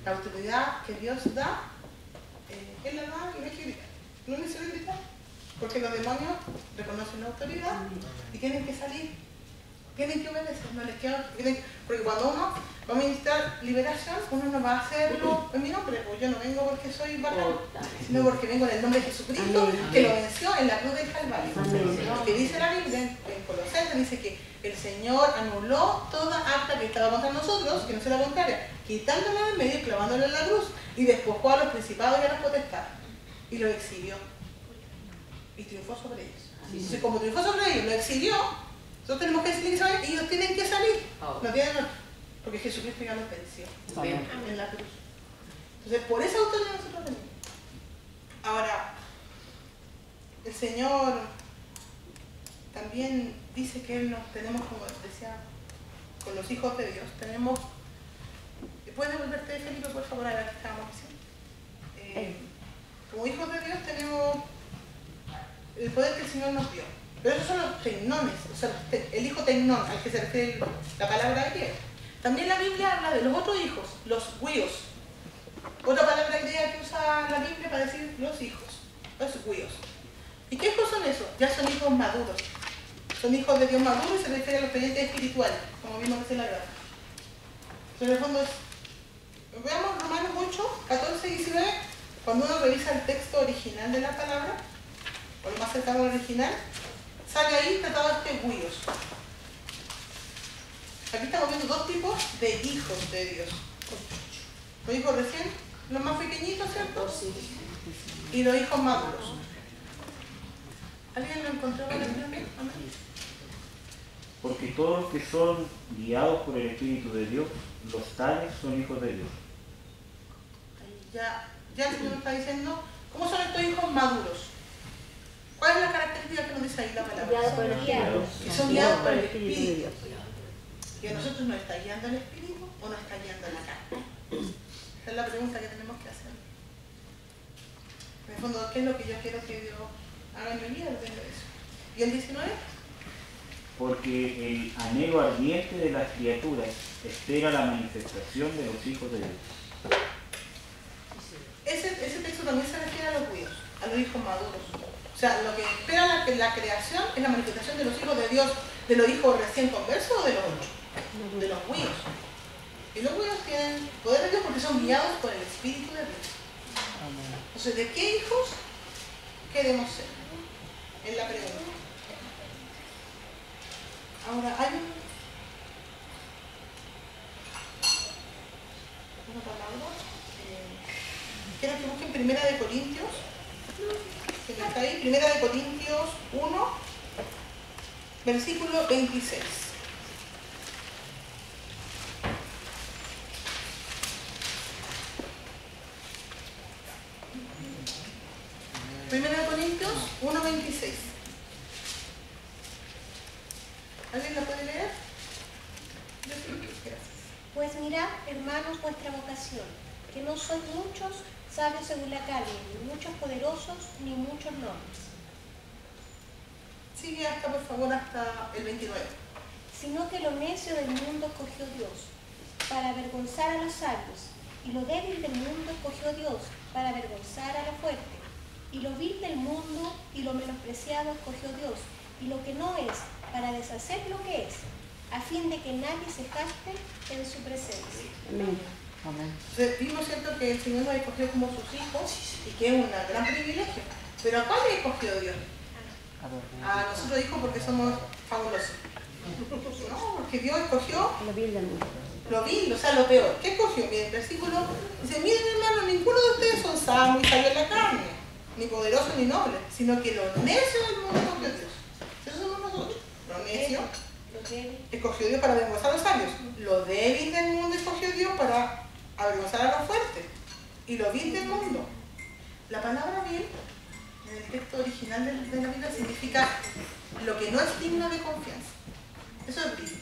La autoridad que Dios da, Él la da y no hay que gritar. No es necesario gritar. Porque los demonios reconocen la autoridad y tienen que salir. Tienen que obedecer, no les queda. Porque cuando uno va a ministrar liberación, uno no va a hacerlo en mi nombre, pues yo no vengo porque soy bacán, sino porque vengo en el nombre de Jesucristo, que lo venció en la cruz del Calvario. Que dice la Biblia, en Colosenses, dice que el Señor anuló toda acta que estaba contra nosotros, que no sea la contraria, quitándola del medio y clavándola en la cruz, y despojó a los principados y a las potestades, y lo exhibió, y triunfó sobre ellos. Entonces, como triunfó sobre ellos, lo exhibió. Nosotros tenemos que decir que ellos tienen que salir, no tienen otro. Porque Jesucristo ya nos venció Amén. en la cruz. Entonces, por esa autoridad nosotros venimos. Ahora, el Señor también dice que Él nos tenemos, como decía, con los hijos de Dios, tenemos... ¿Puedes devolverte, Felipe, por favor, a la que estábamos diciendo? Como hijos de Dios tenemos el poder que el Señor nos dio. Pero esos son los tecnones, o sea, el hijo tecnón al que se refiere la palabra griega. También la Biblia habla de los otros hijos, los huios. Otra palabra griega que usa la Biblia para decir los hijos, los huios. ¿Y qué hijos son esos? Ya son hijos maduros. Son hijos de Dios maduros y se refiere a los creyentes espirituales, como vimos en la grada. Entonces, en el fondo es... Veamos Romanos 8, 14 y 19. Cuando uno revisa el texto original de la palabra, o lo más cercano al original, sale ahí tratado de huios. Aquí estamos viendo dos tipos de hijos de Dios. Los hijos recién, los más pequeñitos, ¿cierto? Y los hijos maduros. ¿Alguien lo encontró con el primer? Porque todos los que son guiados por el Espíritu de Dios, los tales son hijos de Dios. Ya el Señor está diciendo, ¿cómo son estos hijos maduros? ¿Cuál es la característica que nos dice ahí la palabra? Guiados por el Espíritu. Que son guiados por el Espíritu. ¿Y a nosotros nos está guiando el Espíritu o nos está guiando la carne? Esa es la pregunta que tenemos que hacer. En el fondo, ¿qué es lo que yo quiero que Dios haga en mi vida? Depende de eso. ¿Y el 19? Porque el anhelo ardiente de las criaturas espera la manifestación de los hijos de Dios. Ese texto también se refiere a los huios, a los hijos maduros. O sea, lo que espera la creación es la manifestación de los hijos de Dios, de los hijos recién conversos o de los otros, de los huios. Y los huios tienen poder de Dios porque son guiados por el Espíritu de Dios. Entonces, ¿de qué hijos queremos ser? Es la pregunta. Ahora, hay una palabra. Quiero que busquen Primera de Corintios. Que está ahí, Primera de Corintios 1, versículo 26. Primera de Corintios 1, 26. ¿Alguien la puede leer? Gracias. Pues mirad, hermanos, vuestra vocación, que no sois muchos sabios según la carne, ni muchos poderosos, ni muchos nobles. Sigue hasta, por favor, hasta el 29. Sino que lo necio del mundo escogió Dios, para avergonzar a los sabios, y lo débil del mundo escogió Dios, para avergonzar a lo fuerte, y lo vil del mundo y lo menospreciado escogió Dios, y lo que no es, para deshacer lo que es, a fin de que nadie se jacte en su presencia. Amén. Entonces, vimos, ¿cierto?, que el Señor nos escogió como sus hijos y que es un gran privilegio. Pero ¿a cuál le escogió Dios? A nosotros hijos porque somos fabulosos. No, porque Dios escogió Lo vil del mundo. lo vil, o sea, lo peor. ¿Qué escogió? Miren, el versículo dice, miren hermano, ninguno de ustedes son sabios y sabios en la carne, ni poderosos ni nobles, sino que lo necio del mundo escogió Dios. Eso somos nosotros. Lo necio escogió Dios para avergonzar a los sabios. Lo débil del mundo escogió Dios para avergonzar a los fuertes. Y lo vil del mundo. La palabra vil, en el texto original de la Biblia, significa lo que no es digno de confianza. Eso es vil.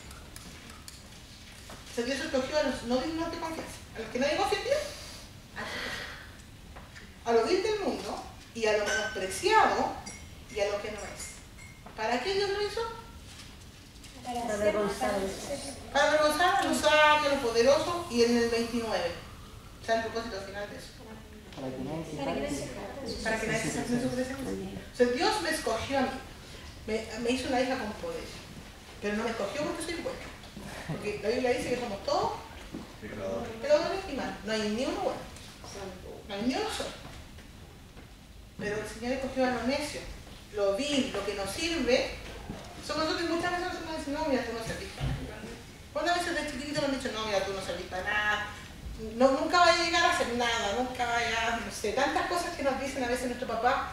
O sea, Dios escogió a los no dignos de confianza. A los que nadie confía en Dios. A lo vil del mundo y a lo menospreciado y a lo que no es. ¿Para qué Dios lo hizo? Para avergonzar Para avergonzar a los sabios, a los poderosos, y en el 29. O sea, el propósito final de eso. Para que nadie se Para que jacte. nadie se jacte. Para que nadie se jacte en su presencia. O sea, Dios me escogió a mí. Me hizo una hija con poder. Pero no me escogió porque soy buena. Porque la Biblia dice que somos todos pecadores y malos. No hay ni uno bueno. No hay ni uno solo. Pero el Señor escogió a lo necio, lo vil, lo que nos sirve. Somos nosotros, y muchas veces nos dicen, no, mira, tú no servís para nada. ¿Cuántas veces de chiquitito nos han dicho, no, mira, tú no servís para nada? No, nunca va a llegar a hacer nada, nunca vaya, no sé, tantas cosas que nos dicen a veces nuestro papá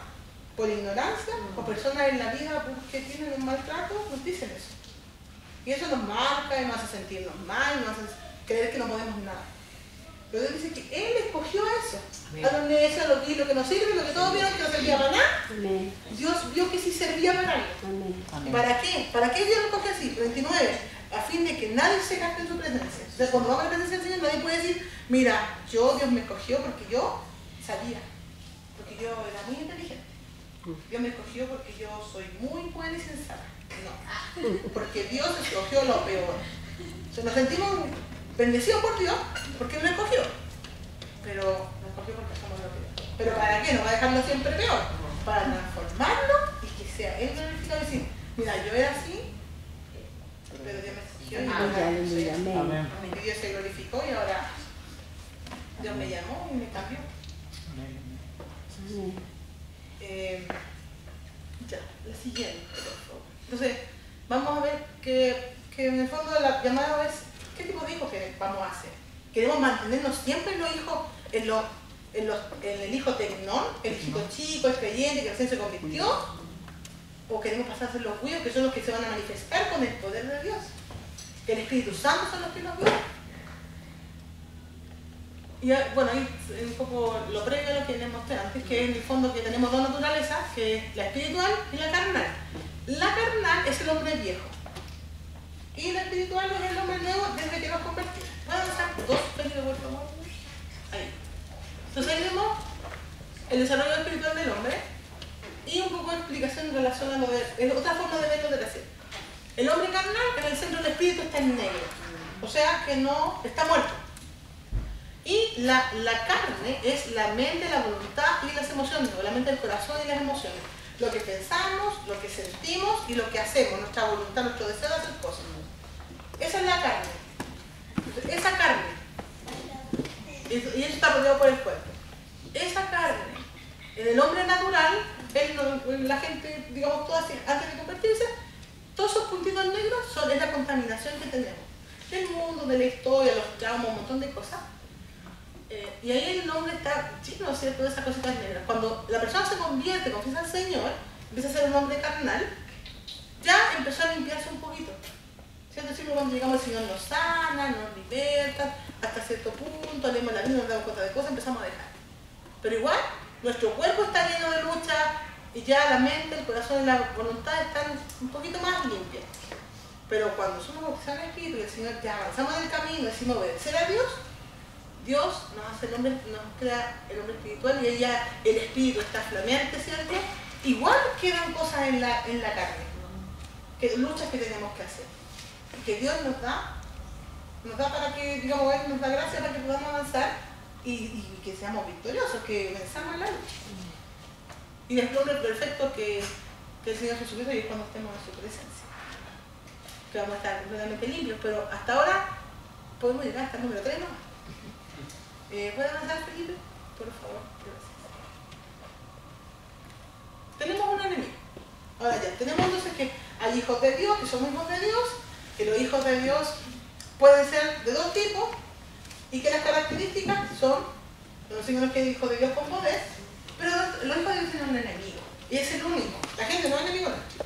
por ignorancia, o personas en la vida que tienen un maltrato, nos dicen eso. Y eso nos marca y nos hace sentirnos mal, creer que no podemos nada. Pero Dios dice que Él escogió eso. A los necios, a los viles, lo que no sirve, lo que todos vieron que no servía para nada. Amén. Dios vio que sí servía para algo. Amén. ¿Para qué? ¿Para qué Dios lo escogió así? 29. A fin de que nadie se gaste en su presencia. O sea, cuando vamos a la presencia del Señor, nadie puede decir, mira, Dios me escogió porque yo sabía. Porque yo era muy inteligente. Dios me escogió porque yo soy muy buena y sensata. No. Porque Dios escogió lo peor. O sea, nos sentimos bendecidos por Dios porque Él nos escogió. Pero nos escogió porque somos lo peor. ¿Pero para qué? ¿No va a dejarlo siempre peor? Para transformarlo y que sea Él glorificado y decir, mira, yo era así, pero Dios me escogió y Amén. y Dios se glorificó y ahora Dios me llamó y me cambió. Ya, la siguiente, por favor. Entonces, vamos a ver que en el fondo la llamada es, ¿qué tipo de hijos que vamos a hacer? ¿Queremos mantenernos siempre en los hijos, en el hijo tecnón, el hijito chico, el creyente, que recién se convirtió? ¿O queremos pasar a ser los huíos, que son los que se van a manifestar con el poder de Dios? Que el Espíritu Santo son los que nos guían. Y bueno, ahí un poco lo previo a lo que les mostré antes, que en el fondo que tenemos dos naturalezas, que es la espiritual y la carnal. La carnal es el hombre viejo y la espiritual es el hombre nuevo desde que nos convertimos. Voy a avanzar dos periodos, por favor. Ahí. Entonces ahí vemos el desarrollo espiritual del hombre y un poco de explicación en relación a lo de... Es otra forma de verlo de la serie. El hombre carnal, en el centro del espíritu, está en negro. O sea que no está muerto. Y la carne es la mente, la voluntad y las emociones, o la mente del corazón y las emociones. Lo que pensamos, lo que sentimos y lo que hacemos, nuestra voluntad, nuestro deseo de hacer cosas. Esa es la carne. Esa carne, y eso está rodeado por el cuerpo. Esa carne, en el hombre natural, la gente, digamos, todas, antes de convertirse, todos esos puntitos negros es la contaminación que tenemos. Del mundo, de la historia, los traumas, un montón de cosas. Y ahí el hombre está lleno, ¿cierto?, de esas cositas negras. Cuando la persona se convierte, confiesa al Señor, empieza a ser un hombre carnal, ya empezó a limpiarse un poquito. ¿Cierto? Siempre cuando llegamos el Señor nos sana, nos liberta, hasta cierto punto, leemos la Biblia, nos damos cuenta de cosas, empezamos a dejar. Pero igual, nuestro cuerpo está lleno de lucha y ya la mente, el corazón y la voluntad están un poquito más limpias. Pero cuando somos bautizados en el Espíritu y el Señor ya avanzamos en el camino y decimos obedecer a Dios, Dios nos hace el hombre, nos crea el hombre espiritual y ella, el espíritu está flameante, ¿cierto? Igual quedan cosas en la carne, luchas que tenemos que hacer. Que Dios nos da para que, digamos, Él nos da gracia para que podamos avanzar y que seamos victoriosos, que venzamos la lucha. Y el hombre perfecto que el Señor Jesucristo y es cuando estemos en su presencia. Que vamos a estar completamente limpios, pero hasta ahora podemos llegar hasta el número 3, ¿no? ¿Puede avanzar, Felipe? Por favor, gracias. Tenemos un enemigo. Ahora ya, tenemos entonces que hay hijos de Dios, que somos hijos de Dios, que los hijos de Dios pueden ser de dos tipos y que las características son, no sé que es hijo de Dios con poder, pero los hijos de Dios tienen un enemigo y es el único. La gente no es enemigo nuestro.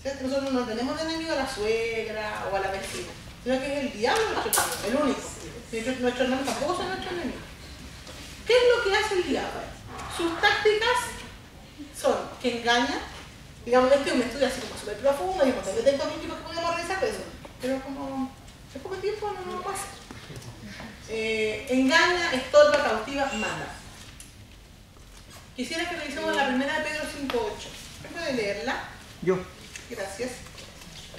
¿Cierto? Nosotros no tenemos de enemigo a la suegra o a la vecina, sino que es el diablo nuestro enemigo, el único. Nuestros hermanos tampoco son nuestros enemigos. ¿Qué es lo que hace el diablo? Sus tácticas son que engaña. Digamos, este es un estudio así como súper profundo, hay un montón de textos bíblicos que podemos revisar de eso, pero como en poco tiempo no lo pasa. Engaña, estorba, cautiva, mata. Quisiera que revisemos la primera de Pedro 5:8. ¿Puede leerla? Yo. Gracias.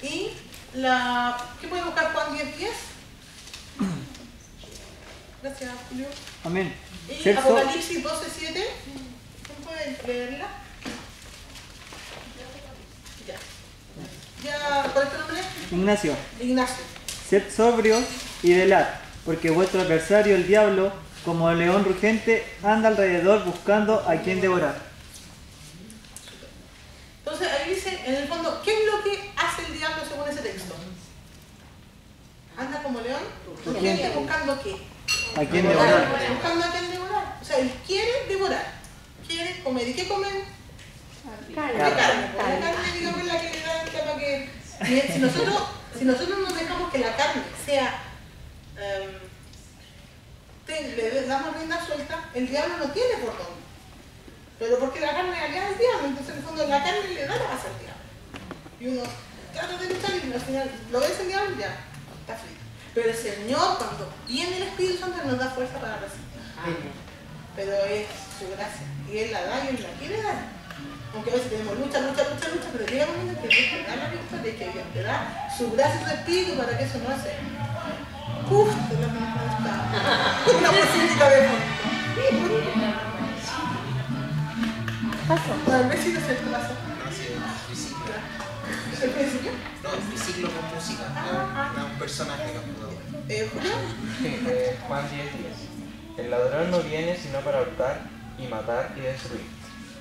Y ¿qué puede buscar Juan 10:10? Gracias, Julio. Amén. Y Apocalipsis 12:7. ¿Quién puede leerla? Ya, ¿cuál es tu nombre? Ignacio. Ignacio. Sed sobrios y velad, porque vuestro adversario el diablo, como el león rugente, anda alrededor buscando a quien devorar. Entonces ahí dice, en el fondo, ¿qué es lo que hace el diablo según ese texto? Anda como león, rugente, buscando qué? ¿A quién devorar? Buscando a quien devorar. O sea, él quiere devorar, quiere comer. ¿Y qué comen? Carne. La carne, digamos, la que le da para que... Si nosotros nos dejamos que la carne sea suelta, el diablo no tiene por dónde. Pero porque la carne aliada al diablo, entonces en el fondo la carne le da la base al diablo. Y uno trata de luchar y al final lo ves el diablo y ya está frito. Pero el Señor, cuando viene el Espíritu Santo, nos da fuerza para resistir. Pero es su gracia. Y Él la da y Él la quiere dar. Aunque a veces tenemos lucha, pero llega un momento que Dios te da la victoria y que Dios te da su gracia y su Espíritu para que eso no hace. Uf, te lo está. Una música de fondo. Pasó. El vecino se te pasó. No, sí, el triciclo. ¿El principio? No, el triciclo con música. Era un personaje computador. ¿Julio? Sí, Juan 10:10. El ladrón no viene sino para hurtar y matar y destruir.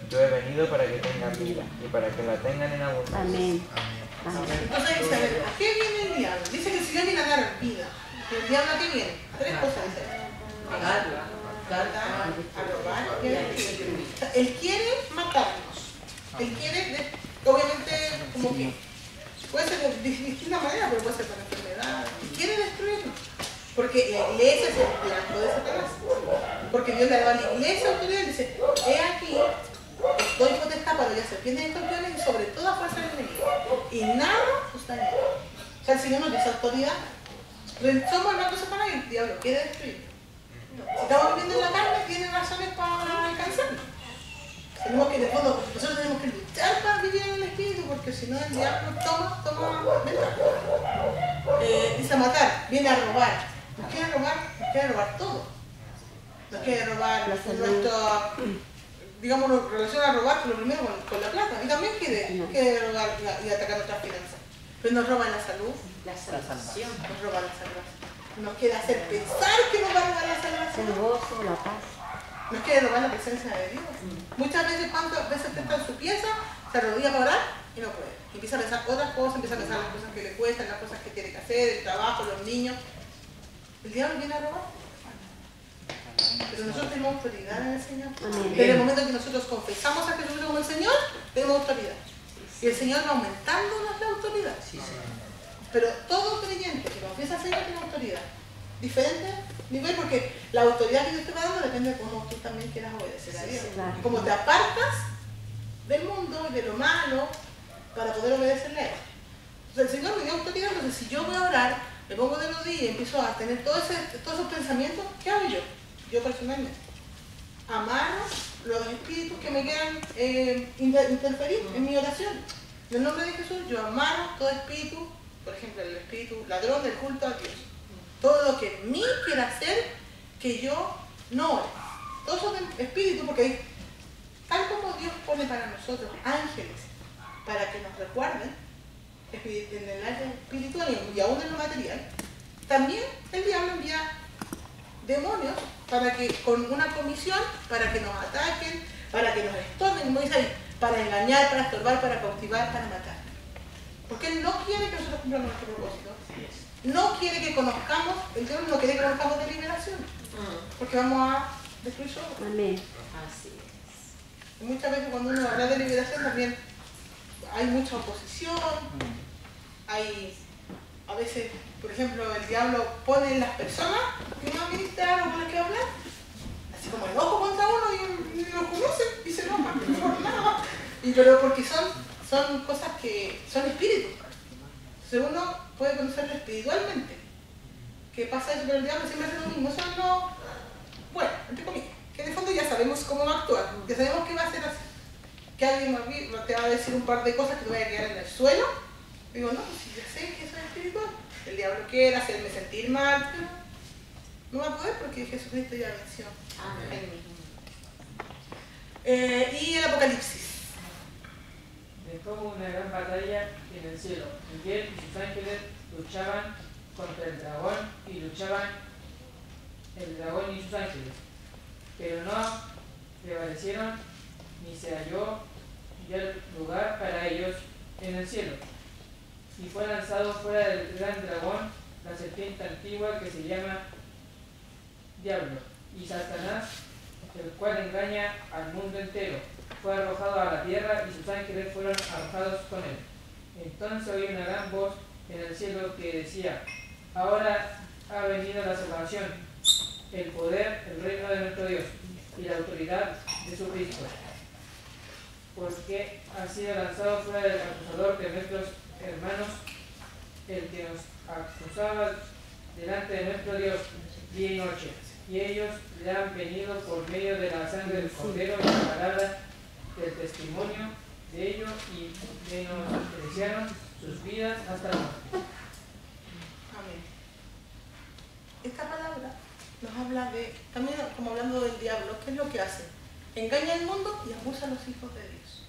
Yo he venido para que tengan vida y para que la tengan en abundancia. Amén. Entonces dice, a ver, ¿a qué viene el diablo? Dice que el Señor viene a dar vida. ¿El diablo a qué viene? Tres cosas dice. A robar y a destruir. Él quiere matarnos. Él quiere, obviamente, como que puede ser de distintas maneras, pero puede ser por enfermedad. Quiere destruirnos. Porque la iglesia es el blanco de Satanás. Porque Dios le ha dado a la iglesia autoridad y dice, he aquí, os doy potestad para hollar serpientes y escorpiones y sobre toda fuerza del enemigo. Y nada os dañará. O sea, el Señor nos dice autoridad. Somos el blanco de Satanás y el diablo quiere destruir. Si estamos viviendo en la carne, tiene razones para alcanzarlo. Tenemos que, en el fondo, nosotros tenemos que luchar para vivir en el Espíritu, porque si no el diablo toma ventaja. Dice a matar, viene a robar. Nos quiere robar todo. Nos quiere robar nuestro, digamos, nos relaciona a robar lo primero con la plata. Y también quiere robar y atacar nuestras finanzas. Pero nos roban la salud. La salvación. Nos roban la salvación. Nos quiere hacer pensar que nos va a robar la salvación. El gozo, la paz. Nos quiere robar la presencia de Dios. Muchas veces, cuántas veces usted está en su pieza, se arrodilla para orar y no puede. Y empieza a pensar otras cosas, empieza a pensar las cosas que le cuestan, las cosas que tiene que hacer, el trabajo, los niños. El diablo viene a robar. Pero nosotros tenemos autoridad en el Señor. Desde el momento en que nosotros confesamos a Jesucristo como el Señor, tenemos autoridad. Y el Señor va aumentándonos la autoridad. Pero todo creyente que confiesa al Señor tiene autoridad. Diferente nivel, porque la autoridad que Dios te va dando depende de cómo tú también quieras obedecer a Dios. Y como te apartas del mundo y de lo malo para poder obedecerle a Él. Entonces el Señor me dio autoridad, entonces si yo voy a orar, me pongo de rodillas y empiezo a tener todos esos pensamientos, ¿qué hago yo? Yo personalmente. Amar los espíritus que me quieran interferir en mi oración. En el nombre de Jesús, yo amaro todo espíritu, por ejemplo, el espíritu ladrón del culto a Dios. Todo lo que en mí quiera hacer que yo no ore. Todos esos espíritus, porque tal como Dios pone para nosotros ángeles para que nos recuerden en el área espiritual y aún en lo material, también el diablo envía demonios para que, con una comisión, para que nos ataquen, para que nos estorben, como dice ahí, para engañar, para estorbar, para cautivar, para matar. Porque Él no quiere que nosotros cumplamos nuestro propósito. No quiere que conozcamos, el Dios no quiere que conozcamos de liberación. Porque vamos a destruir solo. Amén. Así es. Y muchas veces cuando uno habla de liberación también hay mucha oposición. Hay, a veces, por ejemplo, el diablo pone en las personas que van a ministrar o con las que va a hablar, así como el ojo contra uno y lo conocen y se enojan por nada. Pero porque son cosas que son espíritus. Entonces uno puede conocerlo espiritualmente. ¿Qué pasa eso? Pero el diablo siempre hace lo mismo. Eso no, bueno, entre comillas, que en el fondo ya sabemos cómo va a actuar, ya sabemos qué va a hacer así. Que alguien te va a decir un par de cosas que te voy a quedar en el suelo. Digo, no, pues si ya sé que eso es espiritual. El diablo quiere hacerme sentir mal, pero no va a poder porque Jesucristo ya venció. Amén. Y el Apocalipsis. Después hubo una gran batalla en el cielo. Miguel y sus ángeles luchaban contra el dragón y luchaban el dragón y sus ángeles. Pero no prevalecieron ni se halló ya lugar para ellos en el cielo. Y fue lanzado fuera del gran dragón, la serpiente antigua que se llama Diablo y Satanás, el cual engaña al mundo entero. Fue arrojado a la tierra y sus ángeles fueron arrojados con él. Entonces oí una gran voz en el cielo que decía: ahora ha venido la salvación el poder, el reino de nuestro Dios y la autoridad de su Cristo. Porque ha sido lanzado fuera del acusador de nuestros hermanos, el que nos acusaba delante de nuestro Dios día y noche. Y ellos le han venido por medio de la sangre del Cordero y la palabra del testimonio de ellos y menospreciaron sus vidas hasta la muerte. Amén. Esta palabra nos habla de, también como hablando del diablo, ¿qué es lo que hace? Engaña al mundo y abusa a los hijos de Dios.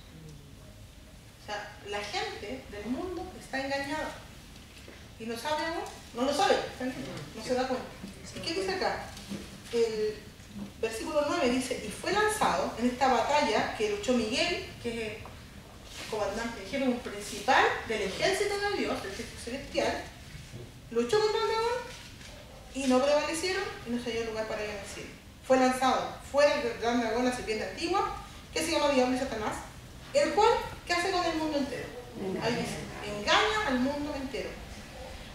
O sea, la gente del mundo está engañada. Y no sabe aún, no lo sabe, no se da cuenta. ¿Y qué dice acá? El versículo 9 dice, y fue lanzado en esta batalla que luchó Miguel, que es el comandante, jefe, un principal del ejército de Dios, del ejército celestial, luchó contra el dragón y no prevalecieron y no se halló lugar para ellos en el cielo. Fue lanzado fuera del gran dragón, la serpiente antigua, que se llama Diablo y Satanás, el cual, ¿qué hace con el mundo entero? Ahí dice, engaña al mundo entero.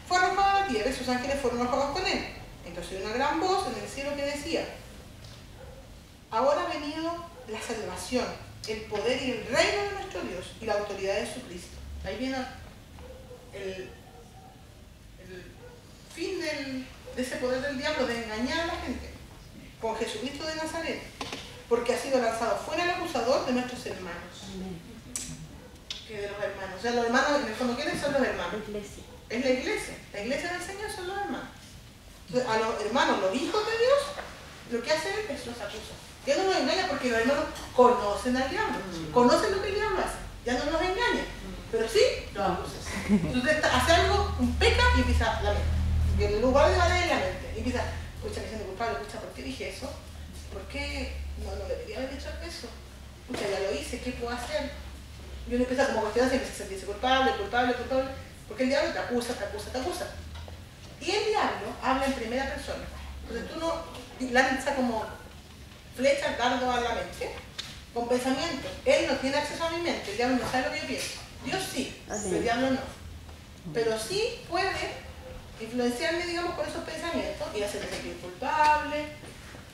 Fue arrojado a la tierra y sus ángeles fueron arrojados con él. Entonces una gran voz en el cielo que decía, ahora ha venido la salvación, el poder y el reino de nuestro Dios y la autoridad de su Cristo. Ahí viene el fin de ese poder del diablo de engañar a la gente con Jesucristo de Nazaret, porque ha sido lanzado fuera el acusador de nuestros hermanos. Que de los hermanos. O sea, los hermanos, en el fondo, ¿quiénes son los hermanos? Es la iglesia. La iglesia del Señor son los hermanos. Entonces, a los hermanos, los hijos de Dios, lo que hace él es los acusa. Ya no nos engaña porque los hermanos conocen al diablo, conocen lo que el diablo hace. Ya no nos engaña, pero sí los acusa. Entonces hace algo, un peca y empieza la mente. Y en lugar de valer la mente, y empieza, escucha, me siento culpable, escucha, ¿por qué dije eso? ¿Por qué no debería haber dicho eso? Escucha, ya lo hice, ¿qué puedo hacer? Y uno empieza como cuestionarse y empieza a sentirse culpable, porque el diablo te acusa. Y el diablo habla en primera persona. Entonces tú no lanzas como flecha, dardo a la mente, con pensamiento. Él no tiene acceso a mi mente, el diablo no sabe lo que yo pienso. Dios sí, pero el diablo no. Pero sí puede influenciarme, digamos, con esos pensamientos y hacerme sentir culpable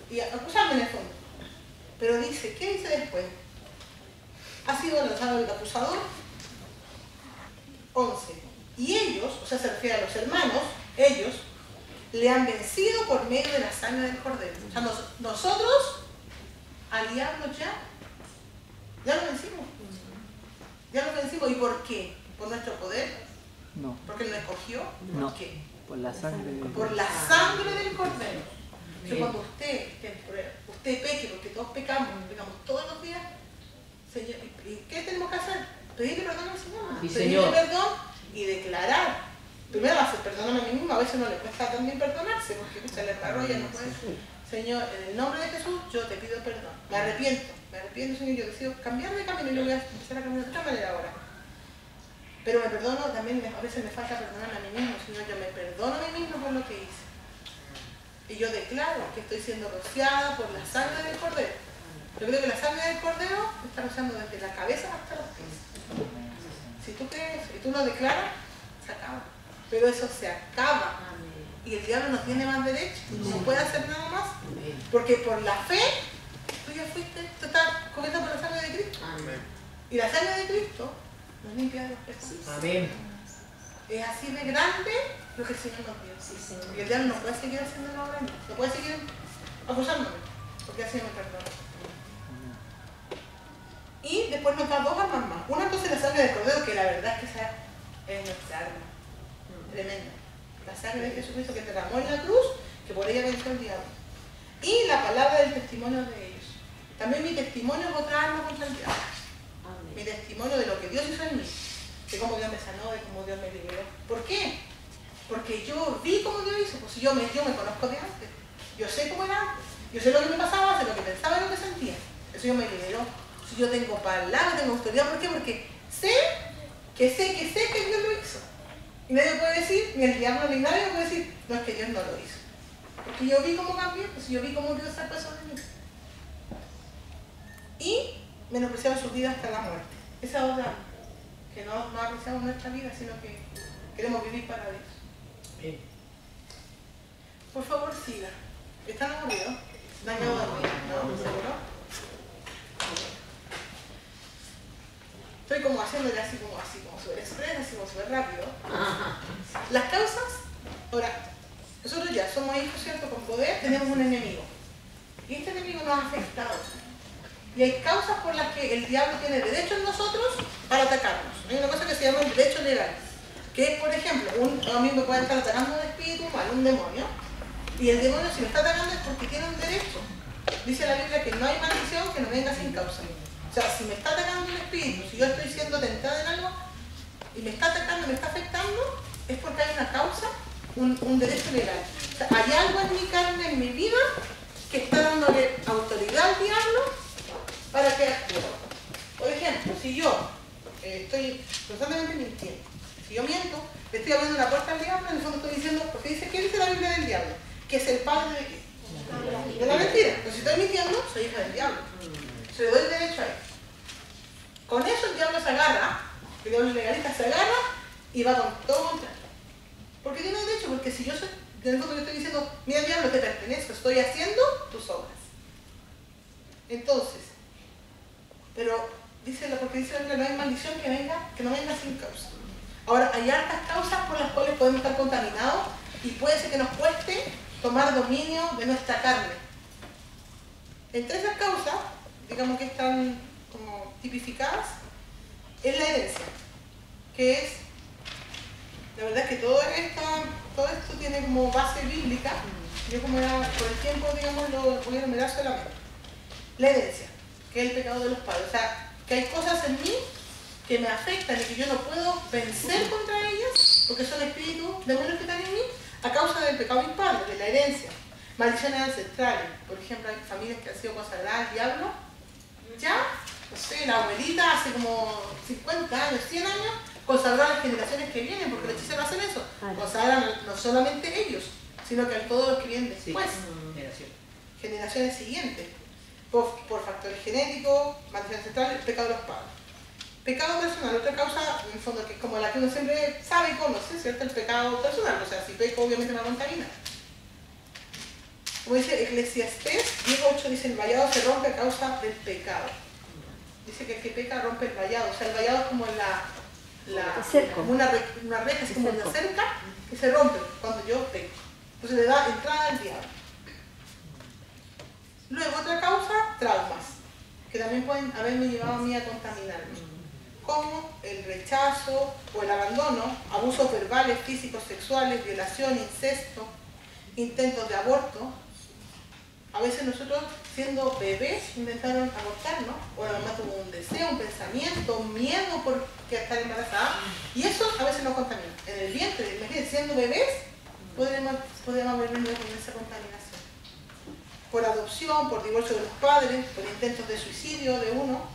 y acusarme en el fondo. Pero dice, ¿qué dice después? Ha sido lanzado el acusador. 11. Y ellos, o sea, se refiere a los hermanos, ellos le han vencido por medio de la sangre del Cordero. O sea, nosotros al diablo ya lo vencimos. Ya lo vencimos. ¿Y por qué? ¿Por nuestro poder? No. ¿Porque él nos escogió? ¿Por No. qué? Por la sangre del Por la sangre del Cordero. Que cuando usted peque, porque todos pecamos todos los días, Señor, ¿y qué tenemos que hacer? Pedirle perdón al Señor. Sí, pedirle Señor. perdón y declarar. Primero hacer perdóname a mí mismo, a veces no le cuesta también perdonarse, porque se le paró y ya no puede. Señor, en el nombre de Jesús, yo te pido perdón. Me arrepiento, Señor, yo decido cambiar de camino y yo voy a empezar a caminar de otra manera ahora. Pero me perdono, también a veces me falta perdonarme a mí mismo, Señor, yo me perdono a mí mismo por lo que hice. Y yo declaro que estoy siendo rociada por la sangre del Cordero. Yo creo que la sangre del Cordero me está rociando desde la cabeza hasta los pies. Si tú crees y tú lo declaras, se acaba. Pero eso se acaba. Y el diablo no tiene más derecho, no puede hacer nada más. Porque por la fe, tú ya fuiste, tú estás cubierto por la sangre de Cristo. Y la sangre de Cristo nos limpia de los pecados. Amén. Es así de grande lo que el Señor nos dio. Y el diablo no puede seguir haciendo la obra, no puede seguir acusándome, porque así me perdona. Y después nos da dos armas más. Una cosa es la sangre del Cordero, que la verdad es que esa es nuestra arma. Tremenda. La sangre de Jesucristo que derramó en la cruz, que por ella venció el diablo. Y la palabra del testimonio de ellos. También mi testimonio es otra arma contra el diablo. Mi testimonio de lo que Dios hizo en mí. De cómo Dios me sanó, de cómo Dios me liberó. ¿Por qué? Porque yo vi cómo Dios hizo. Pues yo me conozco de antes. Yo sé cómo era antes. Yo sé lo que me pasaba, sé lo que pensaba y lo que sentía. Eso yo me liberó. Si yo tengo palabra, tengo autoridad. ¿Por qué? Porque sé que Dios lo hizo. Y nadie puede decir, ni el diablo ni nadie puede decir, no, es que Dios no lo hizo. Porque yo vi cómo cambió, pues yo vi cómo Dios sacó eso de mí. Y menospreciamos su vida hasta la muerte. Esa es otra, que no apreciamos nuestra vida, sino que queremos vivir para Dios. Por favor, siga. ¿Están aburridos? ¿Dañado de ruido? ¿No? ¿Seguro? Estoy como haciéndole así como súper express, así como súper rápido. Las causas, ahora, nosotros ya somos hijos, ¿cierto? Con poder tenemos un enemigo. Y este enemigo nos ha afectado. Y hay causas por las que el diablo tiene derecho en nosotros para atacarnos. Hay una cosa que se llama el derecho legal. Que es, por ejemplo, a mí me puede estar atacando un espíritu mal, un demonio. Y el demonio, si me está atacando, es porque tiene un derecho. Dice la Biblia que no hay maldición que no venga sin causa. O sea, si me está atacando un espíritu, si yo estoy siendo tentada en algo y me está atacando, me está afectando, es porque hay una causa, un derecho legal. O sea, hay algo en mi carne, en mi vida, que está dándole autoridad al diablo para que actúe. Por ejemplo, si yo estoy constantemente mintiendo, si yo miento, le estoy abriendo una puerta al diablo, en el fondo estoy diciendo, porque dice, ¿qué dice la Biblia del diablo? Que es el padre de qué? De la mentira. Entonces, si estoy mintiendo, soy hija del diablo. Se le doy el derecho a él. Con eso el diablo se agarra, el diablo legalista se agarra y va con todo contrario. ¿Por qué tiene derecho? Porque si yo soy, en el fondo le estoy diciendo, mira diablo, te pertenezco, estoy haciendo tus obras. Entonces, pero porque dice que no hay maldición que no venga sin causa. Ahora, hay hartas causas por las cuales podemos estar contaminados y puede ser que nos cueste tomar dominio de nuestra carne. Entre esas causas, digamos que están como tipificadas, es la herencia, que es, la verdad es que todo esto tiene como base bíblica. Yo como era, por el tiempo, digamos, lo voy a enumerar solamente. La herencia, que es el pecado de los padres. O sea, que hay cosas en mí que me afectan y que yo no puedo vencer contra ellas, porque son espíritus demonios que están en mí, a causa del pecado de mis padres, de la herencia. Maldiciones ancestrales. Por ejemplo, hay familias que han sido consagradas al diablo. Ya, no sé, la abuelita hace como 50 años, 100 años, consagrar a las generaciones que vienen, porque los hechiceros hacen eso. Consagran no solamente ellos, sino que a todos los que vienen después. Generaciones siguientes. Por factores genéticos, maldición ancestral, pecado de los padres. Pecado personal, otra causa, en el fondo, que es como la que uno siempre sabe y conoce, ¿cierto? El pecado personal. O sea, si peco, obviamente me va a contaminar. Como dice Eclesiastés 10:8, dice, el vallado se rompe a causa del pecado. Dice que el que peca rompe el vallado. O sea, el vallado es como como una reja, así como una cerca, que se rompe cuando yo peco. Entonces le da entrada al diablo. Luego otra causa, traumas, que también pueden haberme llevado a mí a contaminarme. Como el rechazo o el abandono, abusos verbales, físicos, sexuales, violación, incesto, intentos de aborto. A veces nosotros, siendo bebés, intentaron abortarnos, o la mamá tuvo un deseo, un pensamiento, un miedo por estar embarazada, y eso a veces nos contamina. En el vientre, imagínense, siendo bebés, podemos haber venido con esa contaminación. Por adopción, por divorcio de los padres, por intentos de suicidio de uno,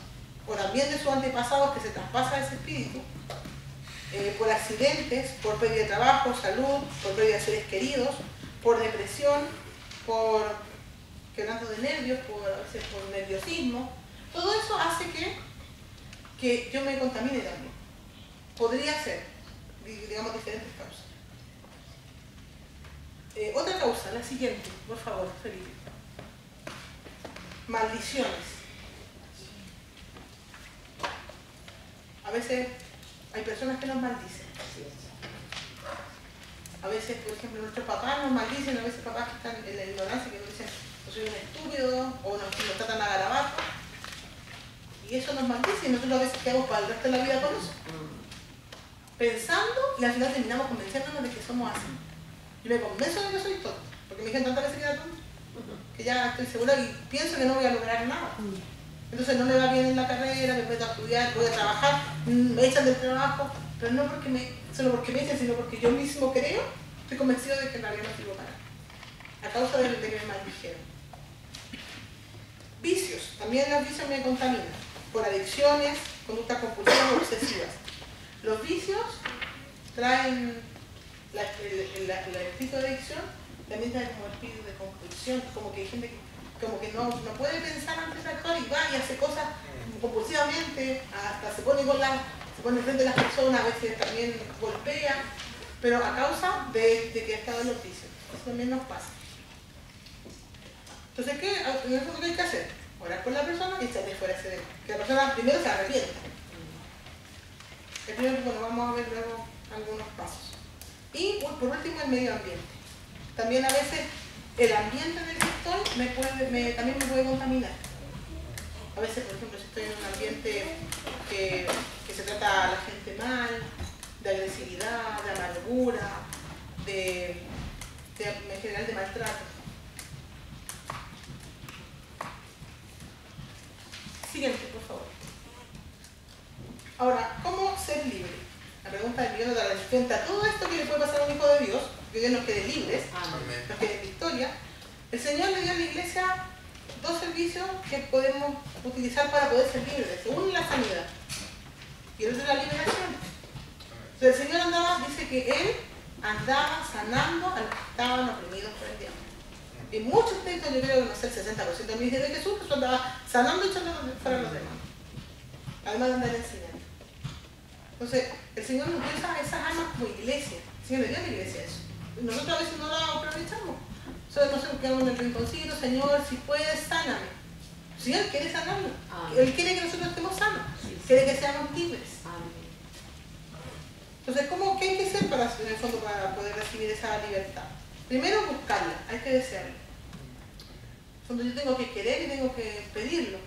o también de sus antepasados que se traspasa ese espíritu, por accidentes, por pérdida de trabajo, salud, por pérdida de seres queridos, por depresión, por quebranto de nervios, a veces por nerviosismo. Todo eso hace que yo me contamine también. Podría ser, digamos, diferentes causas. Otra causa, la siguiente, por favor, Felipe. Maldiciones. A veces hay personas que nos maldicen. A veces, por ejemplo, nuestros papás nos maldicen, a veces papás que están en la ignorancia, que nos dicen, yo soy un estúpido, o nos tratan a garabato. Y eso nos maldice, y nosotros a veces quedamos para el resto de la vida con eso. Pensando, y al final terminamos convenciéndonos de que somos así. Yo me convenzo de que soy tonto, porque me dijeron tantas veces que era tonto, que ya estoy segura y pienso que no voy a lograr nada. Entonces no me va bien en la carrera, me meto a estudiar, voy a trabajar, me echan del trabajo, pero no solo porque me echan, sino porque yo mismo creo, estoy convencido de que en realidad no sirvo para nada, a causa de que me maldijeron. Vicios, también los vicios me contaminan, por adicciones, conductas compulsivas o obsesivas. Los vicios traen el espíritu de adicción, también trae como espíritu de compulsión, como que hay gente que como que no puede pensar antes de actuar y va y hace cosas compulsivamente, hasta se pone frente a las personas, a veces también golpea, pero a causa de que ha estado en los vicios. Eso también nos pasa. Entonces, ¿qué hay que hacer? Orar por la persona y echarle fuera ese demonio. Que la persona primero se arrepienta. El primero, bueno, vamos a ver luego algunos pasos. Y por último, el medio ambiente. También a veces el ambiente en el que estoy también me puede contaminar. A veces, por ejemplo, si estoy en un ambiente que se trata a la gente mal, de agresividad, de amargura, en general de maltrato. Siguiente, por favor. Ahora, ¿cómo ser libre? La pregunta del millón de dólares. Frente a todo esto que le puede pasar a un hijo de Dios, que Dios nos quede libres, nos quede en victoria, el Señor le dio a la iglesia dos servicios que podemos utilizar para poder ser libres. Uno, la sanidad, y el otro, la liberación. Entonces, el Señor dice que Él andaba sanando a los que estaban oprimidos por el diablo. En muchos textos, yo creo que no sé, el 60% del ministerio de Jesús, Jesús andaba sanando y echando fuera a los demás. Además de andar enseñando. Entonces, el Señor nos dio esas armas como iglesia. El Señor le dio a la iglesia eso. Nosotros a veces no la aprovechamos. Solo nos quedamos en el rinconcito, Señor, si puedes, sáname. El Señor quiere sanarnos. Él quiere que nosotros estemos sanos. Quiere que seamos libres. Entonces, ¿qué hay que hacer en el fondo para poder recibir esa libertad? Primero, buscarla, hay que desearla. Cuando yo tengo que querer y tengo que pedirlo.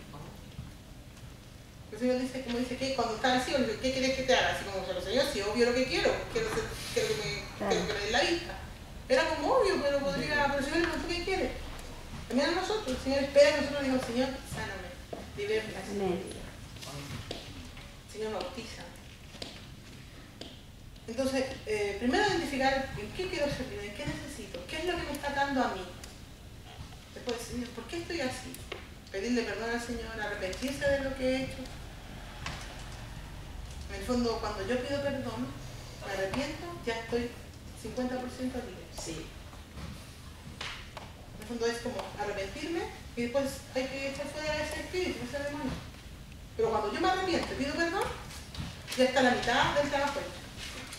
El Señor dice, como dice, que cuando está así, ¿qué quieres que te haga? Así como, Señor, si obvio lo que quiero que me den la vista. Era como obvio, pero el Señor le preguntó qué quiere. También a nosotros, el Señor espera que nosotros digamos, Señor, sáname, libérame. Señor, bautiza. Entonces, primero identificar en qué quiero ser libre, en qué necesito, qué es lo que me está dando a mí. Después, Señor, ¿por qué estoy así? Pedirle perdón al Señor, arrepentirse de lo que he hecho. En el fondo, cuando yo pido perdón, me arrepiento, ya estoy 50% libre. Sí. En el fondo es como arrepentirme y después hay que echar fuera ese espíritu, ese demonio. Pero cuando yo me arrepiento y pido perdón, ya está la mitad del trabajo hecho.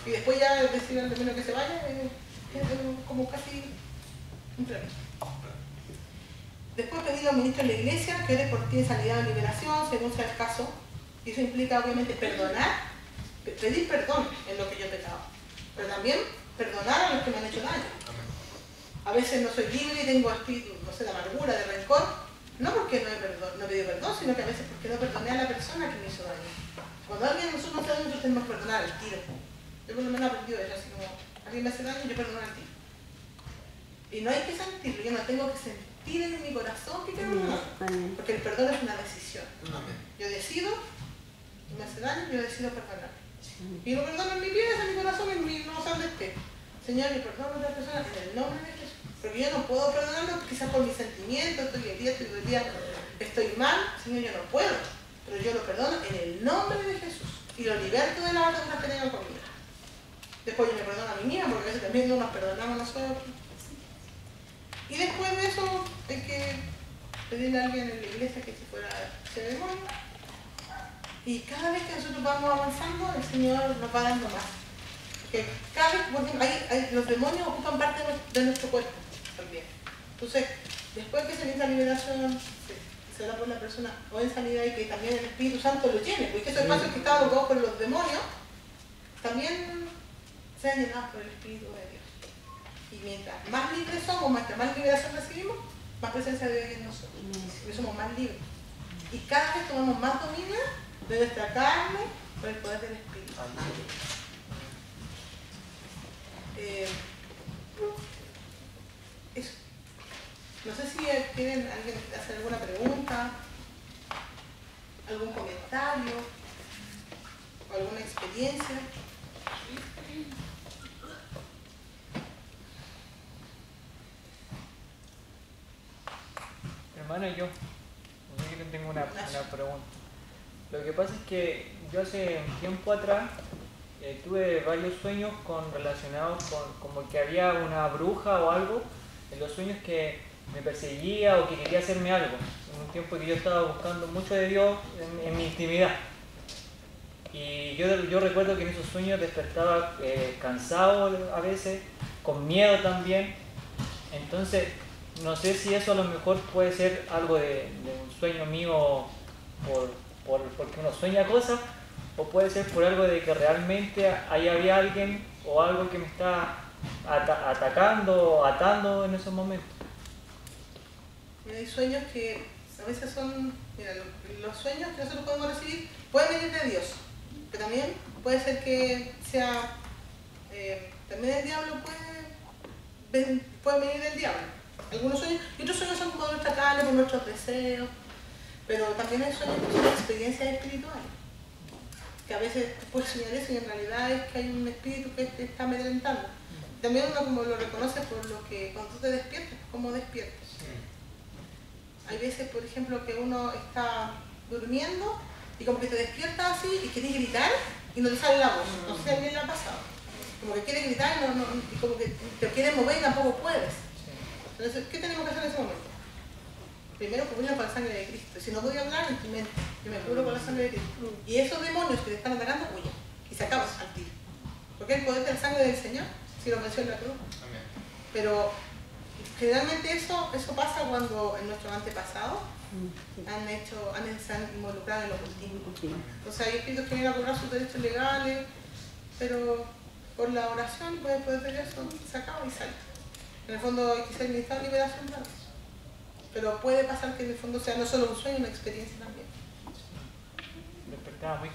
Y después ya decir al demonio que se vaya, es como casi un premio. Después pedir a los ministros de la iglesia que por ti sanidad o liberación, según sea el caso. Y eso implica obviamente perdonar, pedir perdón en lo que yo he pecado. Pero también perdonar a los que me han hecho daño. A veces no soy libre y tengo espíritu, no sé, de amargura, de rencor. No porque no he pedido perdón, sino que a veces porque no perdoné a la persona que me hizo daño. Cuando alguien a nosotros nos hace daño, nosotros tenemos que perdonar al tiro. Yo por lo menos he aprendido eso, así como alguien me hace daño, yo perdono al tiro. Y no hay que sentirlo, yo no tengo que sentir en mi corazón que quiero perdonar. Porque el perdón es una decisión. Yo decido, me hace daño, yo decido perdonar. Y lo perdono en mi pieza, en mi corazón, en mi no sé dónde esté. Señor, yo perdono a otra persona en el nombre de Jesús. Porque yo no puedo perdonarlo quizás por mis sentimientos, estoy estoy mal, Señor, yo no puedo. Pero yo lo perdono en el nombre de Jesús. Y lo liberto de las otras que tengo conmigo. Después yo me perdono a mí misma, porque a veces también no nos perdonamos nosotros. Y después de eso hay que pedirle a alguien en la iglesia que se fuera ese demonio. Y cada vez que nosotros vamos avanzando, el Señor nos va dando más. Porque cada vez, por ejemplo, los demonios ocupan parte de nuestro cuerpo también. Entonces, después que se viene la liberación, se da por la persona o en sanidad y que también el Espíritu Santo lo llene, porque esos espacios que estaban ocupados por los demonios también sean llenados por el Espíritu de Dios. Y mientras más libres somos, mientras más liberación recibimos, más presencia de Dios hay en nosotros. Y somos más libres. Y cada vez tomamos más dominio de nuestra carne por el poder del Espíritu. Eso. No sé si tienen alguien que hacer alguna pregunta, algún comentario o alguna experiencia. Hermano, yo tengo una pregunta. Lo que pasa es que yo hace un tiempo atrás tuve varios sueños relacionados con como que había una bruja o algo en los sueños que me perseguía o que quería hacerme algo. En un tiempo que yo estaba buscando mucho de Dios en mi intimidad. Y yo recuerdo que en esos sueños despertaba cansado a veces, con miedo también. Entonces, no sé si eso a lo mejor puede ser algo de un sueño mío porque uno sueña cosas, o puede ser por algo de que realmente ahí había alguien o algo que me está atacando o atando en esos momentos. Hay sueños que a veces son, mira, los sueños que nosotros podemos recibir pueden venir de Dios, pero también puede ser que sea, también el diablo puede venir del diablo. Algunos sueños, y otros sueños son como de nuestra carne, por nuestros deseos, pero también hay sueños que son experiencias espirituales, que a veces puedes soñar eso y en realidad es que hay un espíritu que te está amedrentando. También uno como lo reconoce por lo que cuando tú te despiertas, cómo despiertas. Hay veces, por ejemplo, que uno está durmiendo y como que te despiertas así y quieres gritar y no te sale la voz. No sé si a alguien le ha pasado. Como que quieres gritar y como que te quieres mover y tampoco puedes. Entonces, ¿qué tenemos que hacer en ese momento? Primero, cubrirnos con la sangre de Cristo. Si no voy a hablar en tu mente, yo me cubro con la sangre de Cristo. Y esos demonios que te están atacando, huyen. Y se acaban al tiro. Porque el poder de la sangre del Señor, si lo menciono en la cruz. Pero generalmente eso pasa cuando en nuestros antepasados se han involucrado en los ocultismo. Entonces hay espíritus que vienen a cobrar sus derechos legales, pero por la oración puede poder eso se acaba y sale. En el fondo hay que ser ministrado de liberación para eso. Pero puede pasar que en el fondo sea no solo un sueño, una experiencia también. Despertaba muy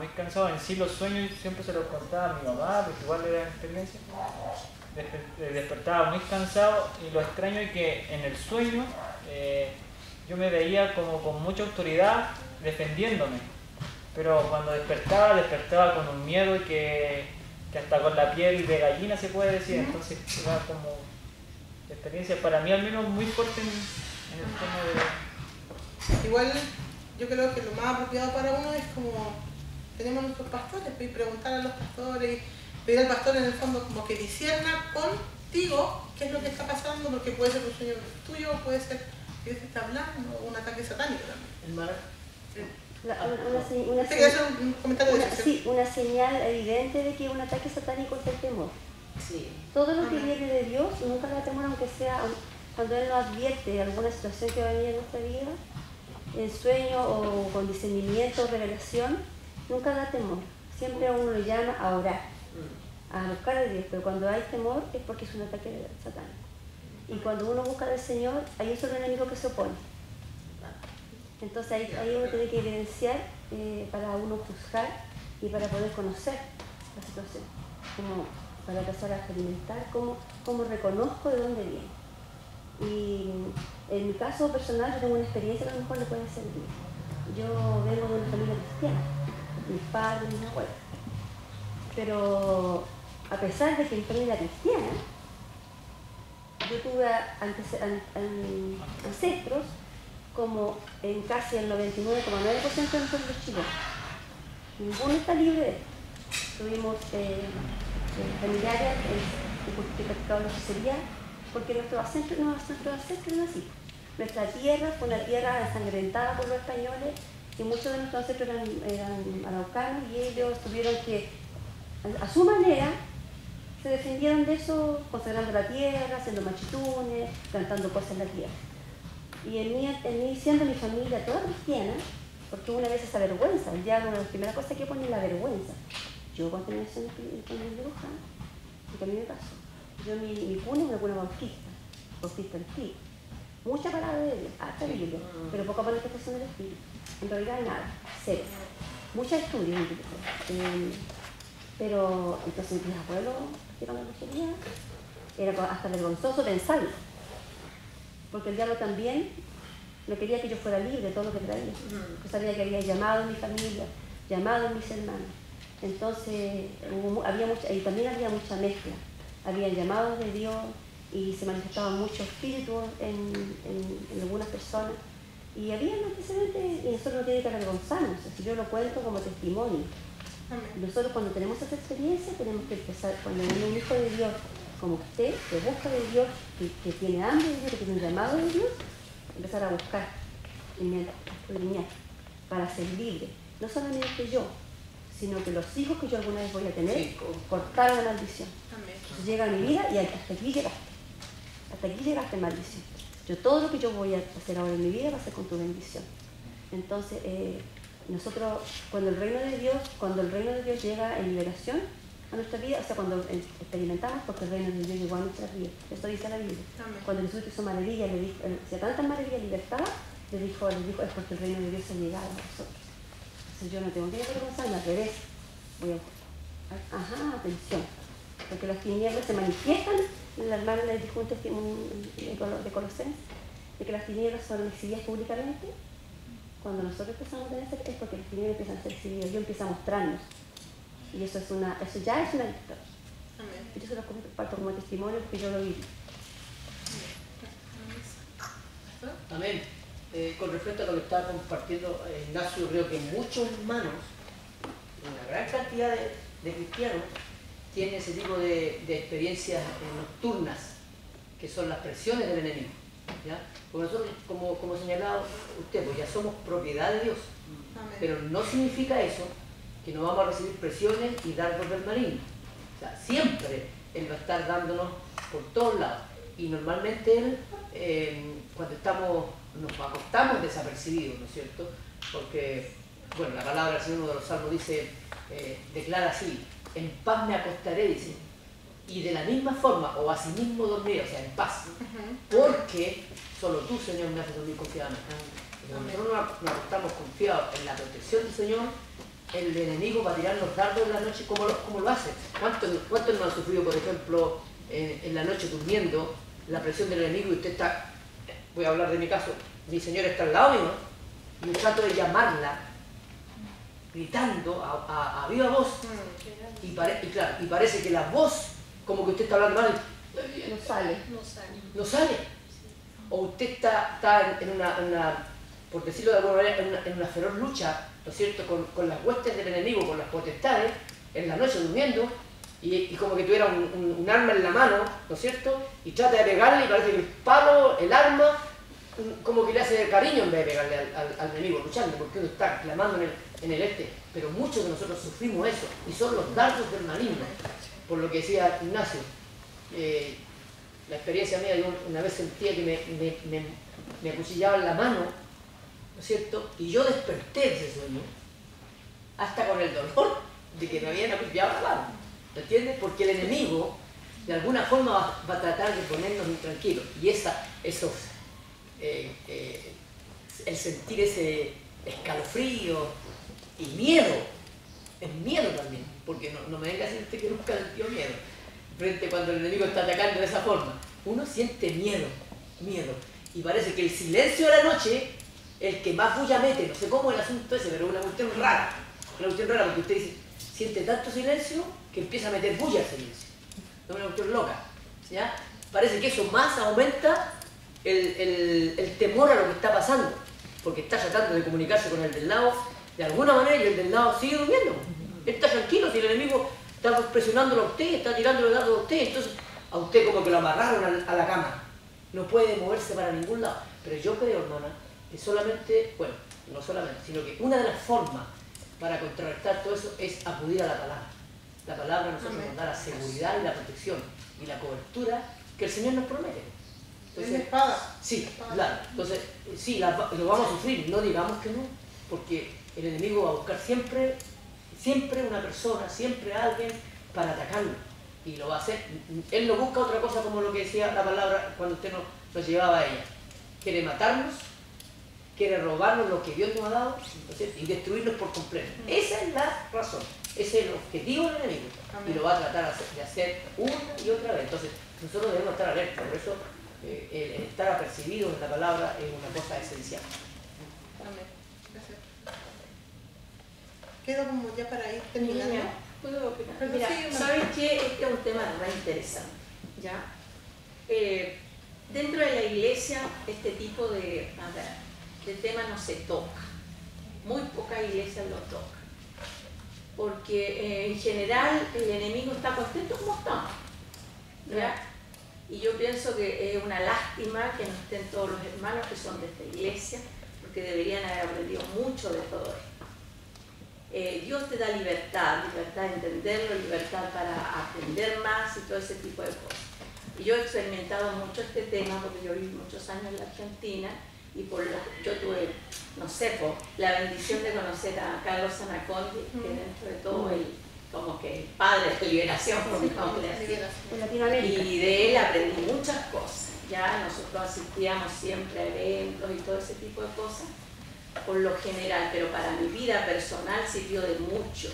cansado. En sí los sueños siempre se los contaba a mi mamá, porque igual era experiencia. Despertaba muy cansado y lo extraño es que en el sueño yo me veía como con mucha autoridad defendiéndome, pero cuando despertaba con un miedo que hasta con la piel de gallina se puede decir. Entonces era como experiencia para mí al menos muy fuerte en el tema de... Igual yo creo que lo más apropiado para uno es como tenemos nuestros pastores, y preguntar a los pastores, pedir al pastor en el fondo como que discierna contigo qué es lo que está pasando, porque puede ser un sueño tuyo, puede ser que Dios te está hablando, o un ataque satánico también. Una señal evidente de que un ataque satánico es el temor. Sí. Todo lo que viene de Dios nunca da temor, aunque sea cuando Él nos advierte de alguna situación que va a venir en nuestra vida, en sueño o con discernimiento o revelación, nunca da temor. Siempre a uno le llama a orar, a buscar a Dios, pero cuando hay temor es porque es un ataque satánico. Y cuando uno busca al Señor, hay un solo enemigo que se opone. Entonces ahí uno tiene que evidenciar para uno juzgar y para poder conocer la situación, como para empezar a experimentar cómo reconozco de dónde viene. Y en mi caso personal yo tengo una experiencia que a lo mejor le puede servir. Yo vengo de una familia cristiana, mis padres, mis abuelos. Pero a pesar de que mi familia era cristiana, yo tuve ancestros como en casi el 99,9% de los pueblos chilenos. Ninguno está libre de esto. Tuvimos familiares que practicaban la hechicería, porque nuestros ancestros eran así. Nuestra tierra fue una tierra ensangrentada por los españoles y muchos de nuestros ancestros eran araucanos y ellos tuvieron que, a su manera, se defendieron de eso consagrando la tierra, haciendo machitunes, plantando cosas en la tierra. Y en mí siendo mi familia toda cristiana, porque una vez esa vergüenza, el diablo, una de las primeras cosas que pone es la vergüenza. Yo cuando me hice en bruja, porque a mí me pasó. Yo mi cuna es una cuna bautista en espíritu. Mucha palabra de Dios, hasta Biblia, pero poca manifestación del espíritu. En realidad nada, cero. Muchos estudios, pero entonces mis abuelos hicieron la brujería, era hasta vergonzoso pensarlo. Porque el diablo también no quería que yo fuera libre de todo lo que traía. Yo sabía que había llamado a mi familia, llamado a mis hermanos. Entonces, y también había mucha mezcla. Había llamados de Dios y se manifestaban muchos espíritus en algunas personas. Y había antecedentes y nosotros no tenemos que avergonzarnos. Si yo lo cuento como testimonio. Nosotros cuando tenemos esa experiencia tenemos que empezar, cuando un hijo de Dios como usted, que busca de Dios, que tiene hambre de Dios, que tiene un llamado de Dios, empezar a buscar, escudriñar, para ser libre. No solamente yo, sino que los hijos que yo alguna vez voy a tener, cortar la maldición. Entonces llega a mi vida y hasta aquí llegaste. hasta aquí llegaste, maldición. Todo lo que yo voy a hacer ahora en mi vida va a ser con tu bendición. Entonces, nosotros, cuando el reino de Dios llega en liberación a nuestra vida, o sea, cuando experimentamos, porque el reino de Dios llegó a nuestra vida, esto dice la Biblia. Amén. Cuando Jesús hizo maravillas, le dijo, si a tantas maravillas libertaba, le dijo, es porque el reino de Dios ha llegado a nosotros. Entonces yo no tengo que avergonzarme, al revés. Atención. Porque las tinieblas se manifiestan. La hermana le dijo un testimonio de Colosenses, de que las tinieblas son exhibidas públicamente. Cuando nosotros empezamos a tener es porque las tinieblas empiezan a ser exhibidas, Dios empieza a mostrarnos. Y eso ya es una victoria. Yo se lo comparto como testimonio porque yo lo viví. Amén. Con respecto a lo que estaba compartiendo Ignacio, creo que muchos hermanos, una gran cantidad de cristianos, tienen ese tipo de experiencias nocturnas, que son las presiones del enemigo. ¿Ya? Porque nosotros, como señalado usted, pues ya somos propiedad de Dios. Amén. Pero no significa eso que no vamos a recibir presiones y dardos del maligno. O sea, siempre Él va a estar dándonos por todos lados. Y normalmente Él, cuando nos acostamos desapercibidos, ¿no es cierto? Porque, bueno, la palabra del Señor, uno de los salmos dice, declara así, en paz me acostaré, dice, y de la misma forma, o asimismo dormiré, o sea, en paz, porque solo tú, Señor, me haces dormir confiadamente. Cuando nosotros nos acostamos confiados en la protección del Señor, el enemigo va a tirar los dardos en la noche como lo hace. ¿Cuántos no han sufrido, por ejemplo, en la noche durmiendo, la presión del enemigo y usted está, voy a hablar de mi caso, mi señora está al lado mío, y yo trato de llamarla, gritando a viva voz, y parece que la voz, como que usted está hablando mal, no sale. O usted está en una, por decirlo de alguna manera, en una feroz lucha, ¿no es cierto?, con las huestes del enemigo, con las potestades, en la noche durmiendo, y como que tuviera un arma en la mano, ¿no es cierto?, y trata de pegarle y parece que el palo, el arma, como que le hace cariño en vez de pegarle al enemigo, luchando, porque uno está clamando en el este. Pero muchos de nosotros sufrimos eso, y son los dardos del maligno. Por lo que decía Ignacio, la experiencia mía, yo una vez sentía que me acuchillaban la mano, ¿no es cierto?, y yo desperté de ese sueño, hasta con el dolor de que me habían acuchillado la mano, ¿me entiendes? Porque el enemigo, de alguna forma, va a tratar de ponernos intranquilos, y el sentir ese escalofrío y miedo, es miedo también, porque no me venga a decir usted que nunca sintió miedo, frente cuando el enemigo está atacando de esa forma, uno siente miedo, y parece que el silencio de la noche, el que más bulla mete, no sé cómo es el asunto ese, pero es una cuestión rara, porque usted dice, siente tanto silencio que empieza a meter bulla al silencio, es una cuestión loca, ¿ya? Parece que eso más aumenta el temor a lo que está pasando, porque está tratando de comunicarse con el del lado de alguna manera y el del lado sigue durmiendo. Él está tranquilo, si el enemigo está presionándolo a usted, está tirándole dados a usted, entonces a usted como que lo amarraron a la cama, no puede moverse para ningún lado. Pero yo creo, hermana, que solamente, bueno, no solamente, sino que una de las formas para contrarrestar todo eso es acudir a la palabra. La palabra a nosotros nos da la seguridad y la protección y la cobertura que el Señor nos promete. Entonces, es la espada. Sí, claro. Entonces, sí, lo vamos a sufrir, no digamos que no, porque el enemigo va a buscar siempre una persona, siempre alguien para atacarlo. Y lo va a hacer. Él no busca otra cosa como lo que decía la palabra cuando usted nos llevaba a ella. Quiere matarnos, quiere robarnos lo que Dios nos ha dado, ¿no? Y destruirnos por completo. Esa es la razón, ese es el objetivo del enemigo. Amén. Y lo va a tratar de hacer una y otra vez. Entonces, nosotros debemos estar alerta, por eso el estar apercibido en la palabra es una cosa esencial. Amén. Gracias. Quedo como ya para ir terminando. ¿Puedo opinar? Mira, ¿sabes qué? Este es un tema más interesante, ¿ya? Dentro de la iglesia, este tipo de tema no se toca. Muy pocas iglesias lo tocan. Porque en general el enemigo está contento como está, ¿ya? Y yo pienso que es una lástima que no estén todos los hermanos que son de esta iglesia, porque deberían haber aprendido mucho de todo esto. Dios te da libertad de entenderlo, libertad para aprender más y todo ese tipo de cosas. Y yo he experimentado mucho este tema porque yo viví muchos años en la Argentina y yo tuve, no sé, la bendición de conocer a Carlos Anacondi, que dentro de todo como que el padre de liberación, y de él aprendí muchas cosas. Ya nosotros asistíamos siempre a eventos y todo ese tipo de cosas, por lo general, pero para mi vida personal sirvió de mucho,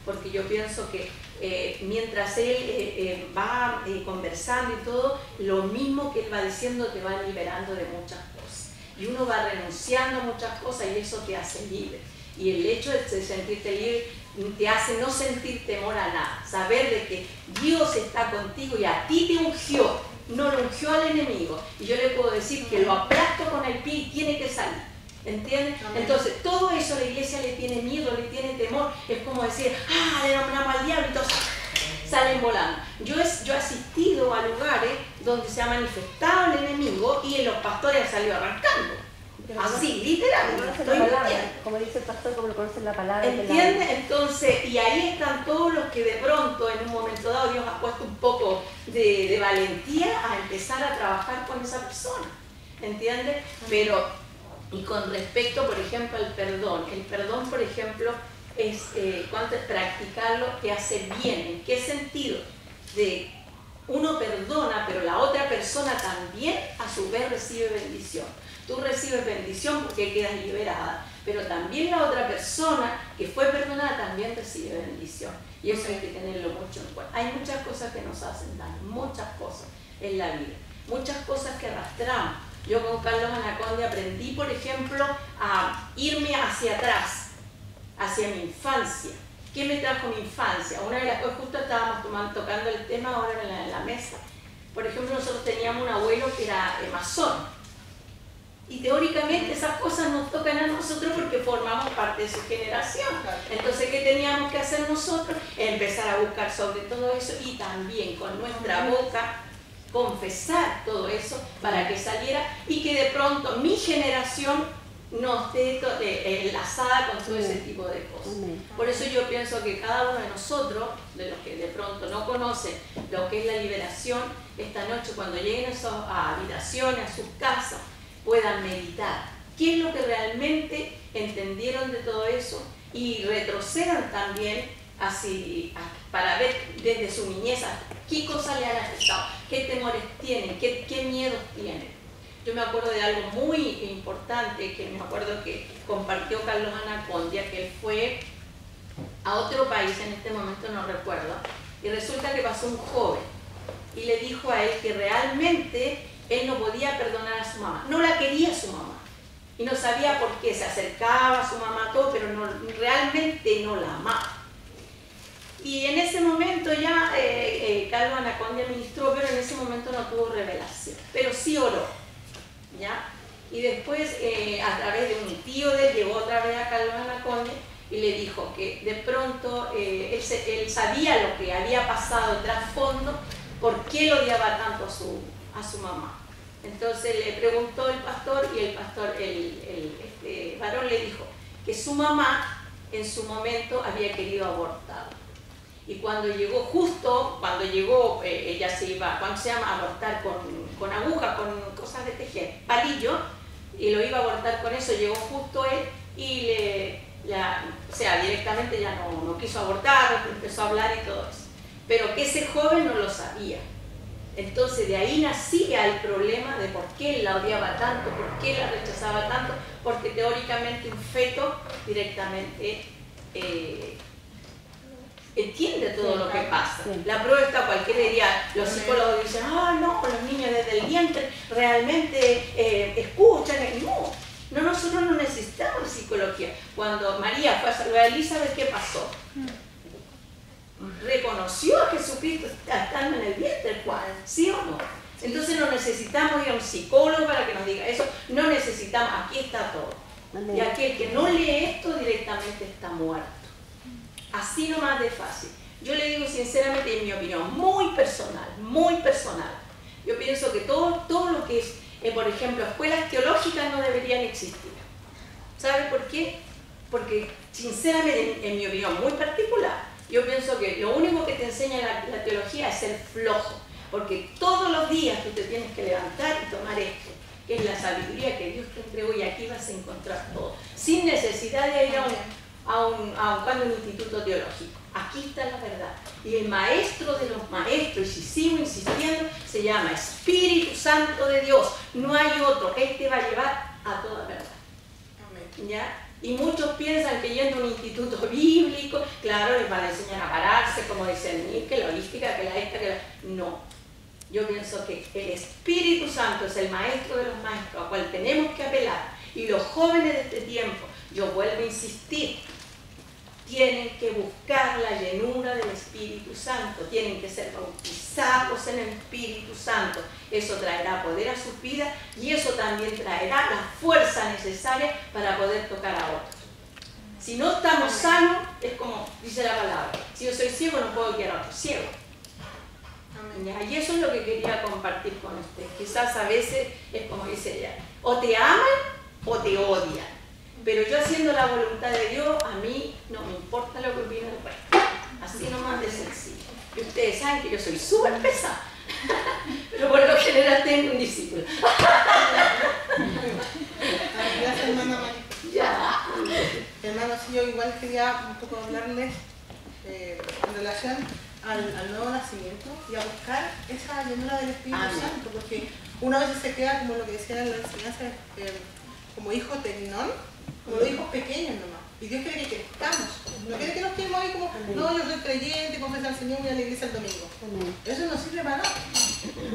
porque yo pienso que mientras él va conversando y todo, lo mismo que él va diciendo te va liberando de muchas cosas. Y uno va renunciando a muchas cosas y eso te hace libre. Y el hecho de sentirte libre te hace no sentir temor a nada, saber de que Dios está contigo y a ti te ungió, no lo ungió al enemigo. Y yo le puedo decir que lo aplasto con el pie y tiene que salir. ¿Entiendes? Entonces, todo eso la iglesia le tiene miedo, le tiene temor. Es como decir, le nombramos al diablo y todos salen volando. Yo he asistido a lugares donde se ha manifestado el enemigo y los pastores han salido arrancando. Así, literal. Como dice el pastor, como lo conocen la palabra. ¿Entiendes? Entonces, y ahí están todos los que de pronto, en un momento dado, Dios ha puesto un poco de valentía a empezar a trabajar con esa persona. ¿Entiendes? Pero... Y con respecto, por ejemplo, al perdón. El perdón, por ejemplo, es cuánto es practicarlo, te hace bien. ¿En qué sentido? De uno perdona, pero la otra persona también a su vez recibe bendición. Tú recibes bendición porque quedas liberada, pero también la otra persona que fue perdonada también recibe bendición. Y eso hay que tenerlo mucho en cuenta. Hay muchas cosas que nos hacen daño, muchas cosas en la vida, muchas cosas que arrastramos. Yo con Carlos Anacondi aprendí, por ejemplo, a irme hacia atrás, hacia mi infancia. ¿Qué me trajo mi infancia? Una de las cosas, justo estábamos tocando el tema ahora en la mesa. Por ejemplo, nosotros teníamos un abuelo que era masón. Y teóricamente esas cosas nos tocan a nosotros porque formamos parte de su generación. Entonces, ¿qué teníamos que hacer nosotros? Empezar a buscar sobre todo eso y también con nuestra boca confesar todo eso para que saliera y que de pronto mi generación no esté enlazada con todo ese tipo de cosas. Por eso yo pienso que cada uno de nosotros, de los que de pronto no conocen lo que es la liberación, esta noche cuando lleguen a habitaciones, a sus casas, puedan meditar qué es lo que realmente entendieron de todo eso y retrocedan también así para ver desde su niñez qué cosas le han afectado, qué temores tienen, qué miedos tienen. Yo me acuerdo de algo muy importante que me acuerdo que compartió Carlos Anacondi, que él fue a otro país, en este momento no recuerdo, y resulta que pasó un joven y le dijo a él que realmente él no podía perdonar a su mamá, no la quería su mamá y no sabía por qué, se acercaba a su mamá todo, pero realmente no la amaba. Y en ese momento ya Carlos Anacondi administró, pero en ese momento no tuvo revelación, pero sí oró, ¿ya? Y después a través de un tío de él llegó otra vez a Carlos Anacondi y le dijo que de pronto él sabía lo que había pasado trasfondo, por qué lo odiaba tanto a su mamá. Entonces le preguntó el pastor y el pastor, este varón le dijo que su mamá en su momento había querido abortar. Y cuando llegó, ella se iba, ¿cuándo se llama? A abortar con aguja, con cosas de tejer, palillo, y lo iba a abortar con eso, llegó justo él y directamente ya no quiso abortar, empezó a hablar y todo eso. Pero que ese joven no lo sabía. Entonces de ahí nacía el problema de por qué él la odiaba tanto, por qué la rechazaba tanto, porque teóricamente un feto directamente entiende todo lo que pasa. La prueba está, cualquier día los psicólogos dicen, no, los niños desde el vientre realmente escuchan. No, nosotros no necesitamos psicología. Cuando María fue a salvar a Elizabeth, ¿qué pasó? Reconoció a Jesucristo estando en el vientre, ¿sí o no? Entonces no necesitamos ir a un psicólogo para que nos diga eso, no necesitamos, aquí está todo. Y aquel que no lee esto directamente está muerto. Así nomás de fácil. Yo le digo sinceramente, en mi opinión, muy personal, yo pienso que todo lo que es, por ejemplo, escuelas teológicas no deberían existir. ¿Sabe por qué? Porque sinceramente, en mi opinión muy particular, yo pienso que lo único que te enseña la teología es ser flojo. porque todos los días tú te tienes que levantar y tomar esto, que es la sabiduría que Dios te entregó, y aquí vas a encontrar todo, sin necesidad de ir a un instituto teológico. Aquí está la verdad. Y el maestro de los maestros, y si sigo insistiendo, se llama Espíritu Santo de Dios. No hay otro. Este va a llevar a toda verdad. ¿Ya? Y muchos piensan que yendo a un instituto bíblico, claro, les van a enseñar a pararse, como discernir, que la holística, que la esta, que la... No. Yo pienso que el Espíritu Santo es el maestro de los maestros, a cual tenemos que apelar. Y los jóvenes de este tiempo, yo vuelvo a insistir, tienen que buscar la llenura del Espíritu Santo, tienen que ser bautizados en el Espíritu Santo. Eso traerá poder a sus vidas y eso también traerá la fuerza necesaria para poder tocar a otros. Si no estamos sanos, es como dice la palabra, si yo soy ciego no puedo guiar a otro ciego. Y eso es lo que quería compartir con ustedes. Quizás a veces es como dice ella, o te aman o te odian. Pero yo haciendo la voluntad de Dios, a mí no me importa lo que opine el resto. Así nomás de sencillo. Y ustedes saben que yo soy súper pesada. Pero por lo general tengo un discípulo. Gracias, hermana María. Ya. Hermanos, yo igual quería un poco hablarles en relación al nuevo nacimiento y a buscar esa llenura del Espíritu Santo, porque una vez se queda como lo que decía en la enseñanza, como hijo tecnón, como los hijos pequeños nomás. Y Dios quiere que crezcamos. No quiere que nos quedemos ahí como, no, yo soy creyente, confieso al Señor, voy a la iglesia el domingo. Eso no sirve para nada.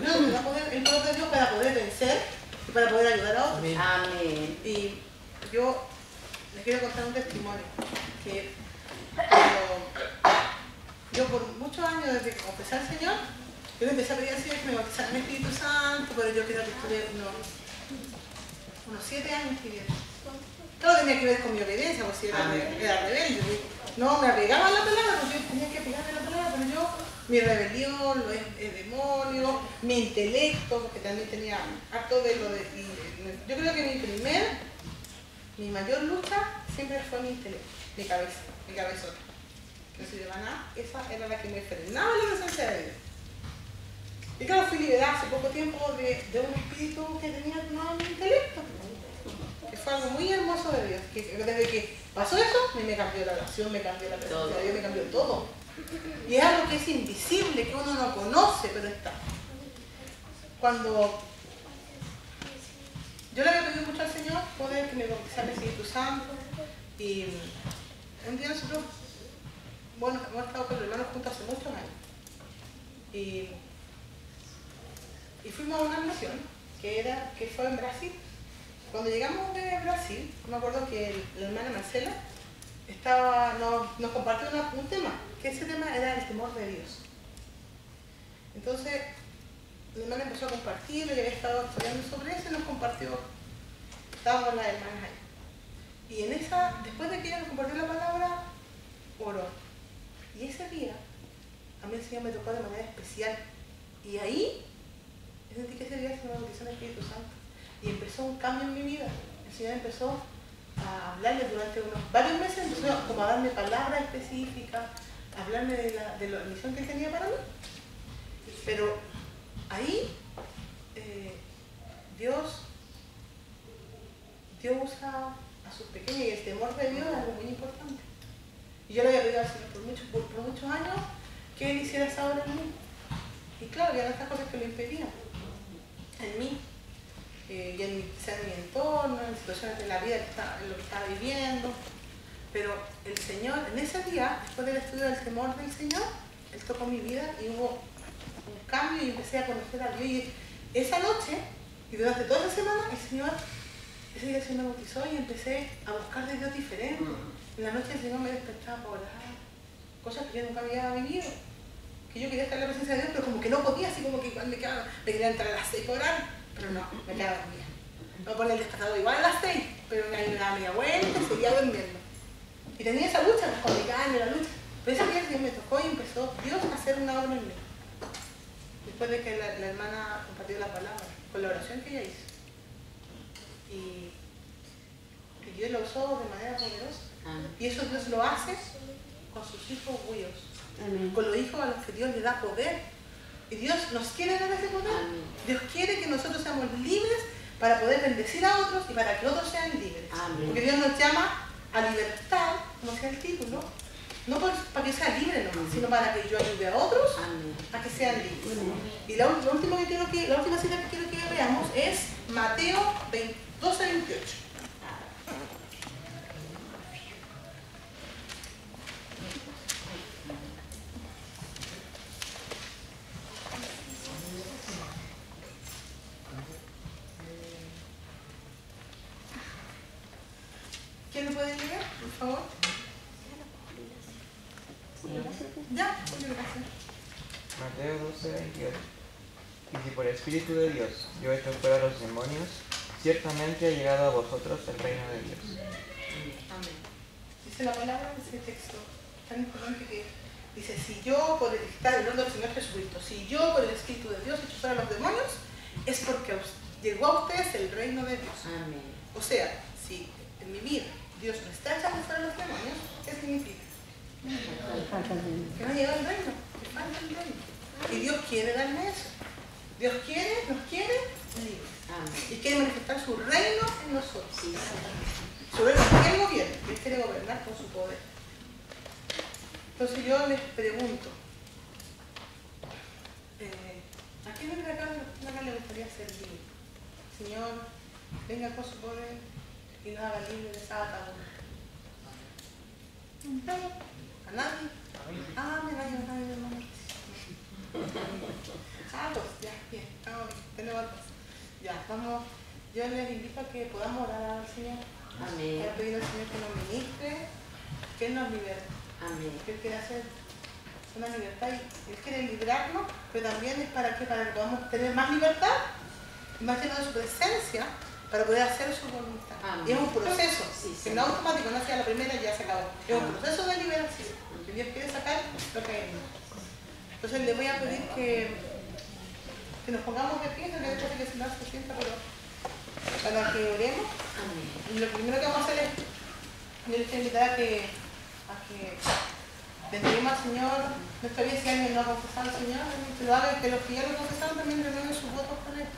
No, nos va a poder el poder de Dios para poder vencer y para poder ayudar a otros. Amén. Y yo les quiero contar un testimonio que yo por muchos años desde que confesé al Señor, yo le empecé a pedir al Señor que me bautizara en el Espíritu Santo, pero yo creo que estuve unos 7 años pidiendo. Todo tenía que ver con mi obediencia, porque si era rebelde. No me apegaba a la palabra, porque yo tenía que pegarme a la palabra, pero yo, mi rebelión, el demonio, mi intelecto, porque también tenía harto de lo de... Yo creo que mi mayor lucha siempre fue mi intelecto, mi cabezota. Que si de maná, esa era la que me frenaba la presencia de Dios. Y claro, fui liberada hace poco tiempo de un espíritu que tenía tomado mi intelecto. Que fue algo muy hermoso de Dios. Que desde que pasó eso, me cambió la oración, me cambió la presencia de Dios, me cambió todo. Y es algo que es invisible, que uno no conoce, pero está. Cuando yo le había pedido mucho al Señor poder que me bautizara el Espíritu Santo, y un día nosotros, bueno, hemos estado con los hermanos juntos hace muchos años. Y fuimos a una misión que fue en Brasil. Cuando llegamos de Brasil, me acuerdo que la hermana Marcela nos compartió un tema, que ese tema era el temor de Dios. Entonces, la hermana empezó a compartirlo, y había estado estudiando sobre eso y nos compartió, estábamos las hermanas ahí. Y después de que ella nos compartió la palabra, oró. Y ese día, a mí el Señor me tocó de manera especial. Y ahí, yo sentí que ese día se me bautizó en el Espíritu Santo. Y empezó un cambio en mi vida. El Señor empezó a hablarme durante varios meses, empezó como a darme palabras específicas, a hablarme de la misión que Él tenía para mí. Pero ahí, Dios usa a sus pequeños, y el temor de Dios es algo muy importante. Y yo le había pedido al Señor por muchos años que Él hiciera esa obra en mí. Y claro, había estas cosas que lo impedían en mí. Y en mi entorno, en situaciones de la vida, en lo que estaba viviendo. Pero el Señor, en ese día, después del estudio del temor del Señor, Él tocó mi vida y hubo un cambio y empecé a conocer a Dios. Y esa noche, y durante toda esa semana, ese día el Señor me bautizó y empecé a buscar de Dios diferente. En la noche el Señor me despertaba para orar, cosas que yo nunca había vivido. Que yo quería estar en la presencia de Dios, pero como que no podía, así como que igual me quería entrar a las 6 para orar. Pero no, me quedaba dormida. Me ponía el despertador igual a las 6, pero me daba media vuelta y seguía durmiendo. Y tenía esa lucha, con mi carne, la lucha. Pero ese día el Señor me tocó y empezó Dios a hacer una obra en mí. Después de que la hermana compartió la palabra, con la oración que ella hizo. Y Dios lo usó de manera poderosa. Y eso Dios lo hace con sus hijos huíos. Con los hijos a los que Dios le da poder Y Dios nos quiere dar ese poder. Dios quiere que nosotros seamos libres para poder bendecir a otros y para que otros sean libres. Porque Dios nos llama a libertad, como sea el título, no para que sea libre nomás, sino para que yo ayude a otros a que sean libres. Y la última cita que quiero que veamos es Mateo 12:28. ¿Quién lo puede leer, por favor? Ya, muchas gracias. Mateo 12:28. Y si por Espíritu de Dios yo echo fuera los demonios, ciertamente ha llegado a vosotros el reino de Dios. Amén. Dice la palabra en ese texto tan importante que dice, si yo por el estar en el nombre del Señor Jesucristo, si yo por el Espíritu de Dios echo fuera los demonios, es porque llegó a ustedes el reino de Dios. Amén. O sea, si en mi vida Dios me está echando fuera los demonios, ¿qué significa? Que no ha llegado el reino, que falta el reino. Y Dios quiere darme eso. Dios nos quiere libres. Y quiere manifestar su reino en nosotros. Su reino quiere gobierno, Él quiere gobernar con su poder. Entonces yo les pregunto, ¿a quién de acá le gustaría ser libre? Señor, venga con su poder y nos haga libre de esa atadura. ¿A nadie? Nadie, hermano. Pues ya, bien, tenemos ya, vamos. Yo les invito a que podamos orar al Señor. Amén. Voy a pedir al Señor que nos ministre, que Él nos liberte. Amén. Que Él quiere hacer una libertad y Él quiere librarnos, pero también es para que podamos tener más libertad, más lleno de su presencia, para poder hacer su voluntad. Amén. Y es un proceso, que no automático, no sea la primera y ya se acabó. Es un proceso de liberación, que Dios quiere sacar lo que hay en nosotros. Entonces le voy a pedir que nos pongamos de pie, no le después de que se nos sienta, pero para que oremos. Y lo primero que vamos a hacer es, yo les quiero invitar a que bendigamos al Señor nuestra vida. Si alguien no ha confesado al Señor, que lo haga, y que los que ya lo confesaron también renueven sus votos con Él.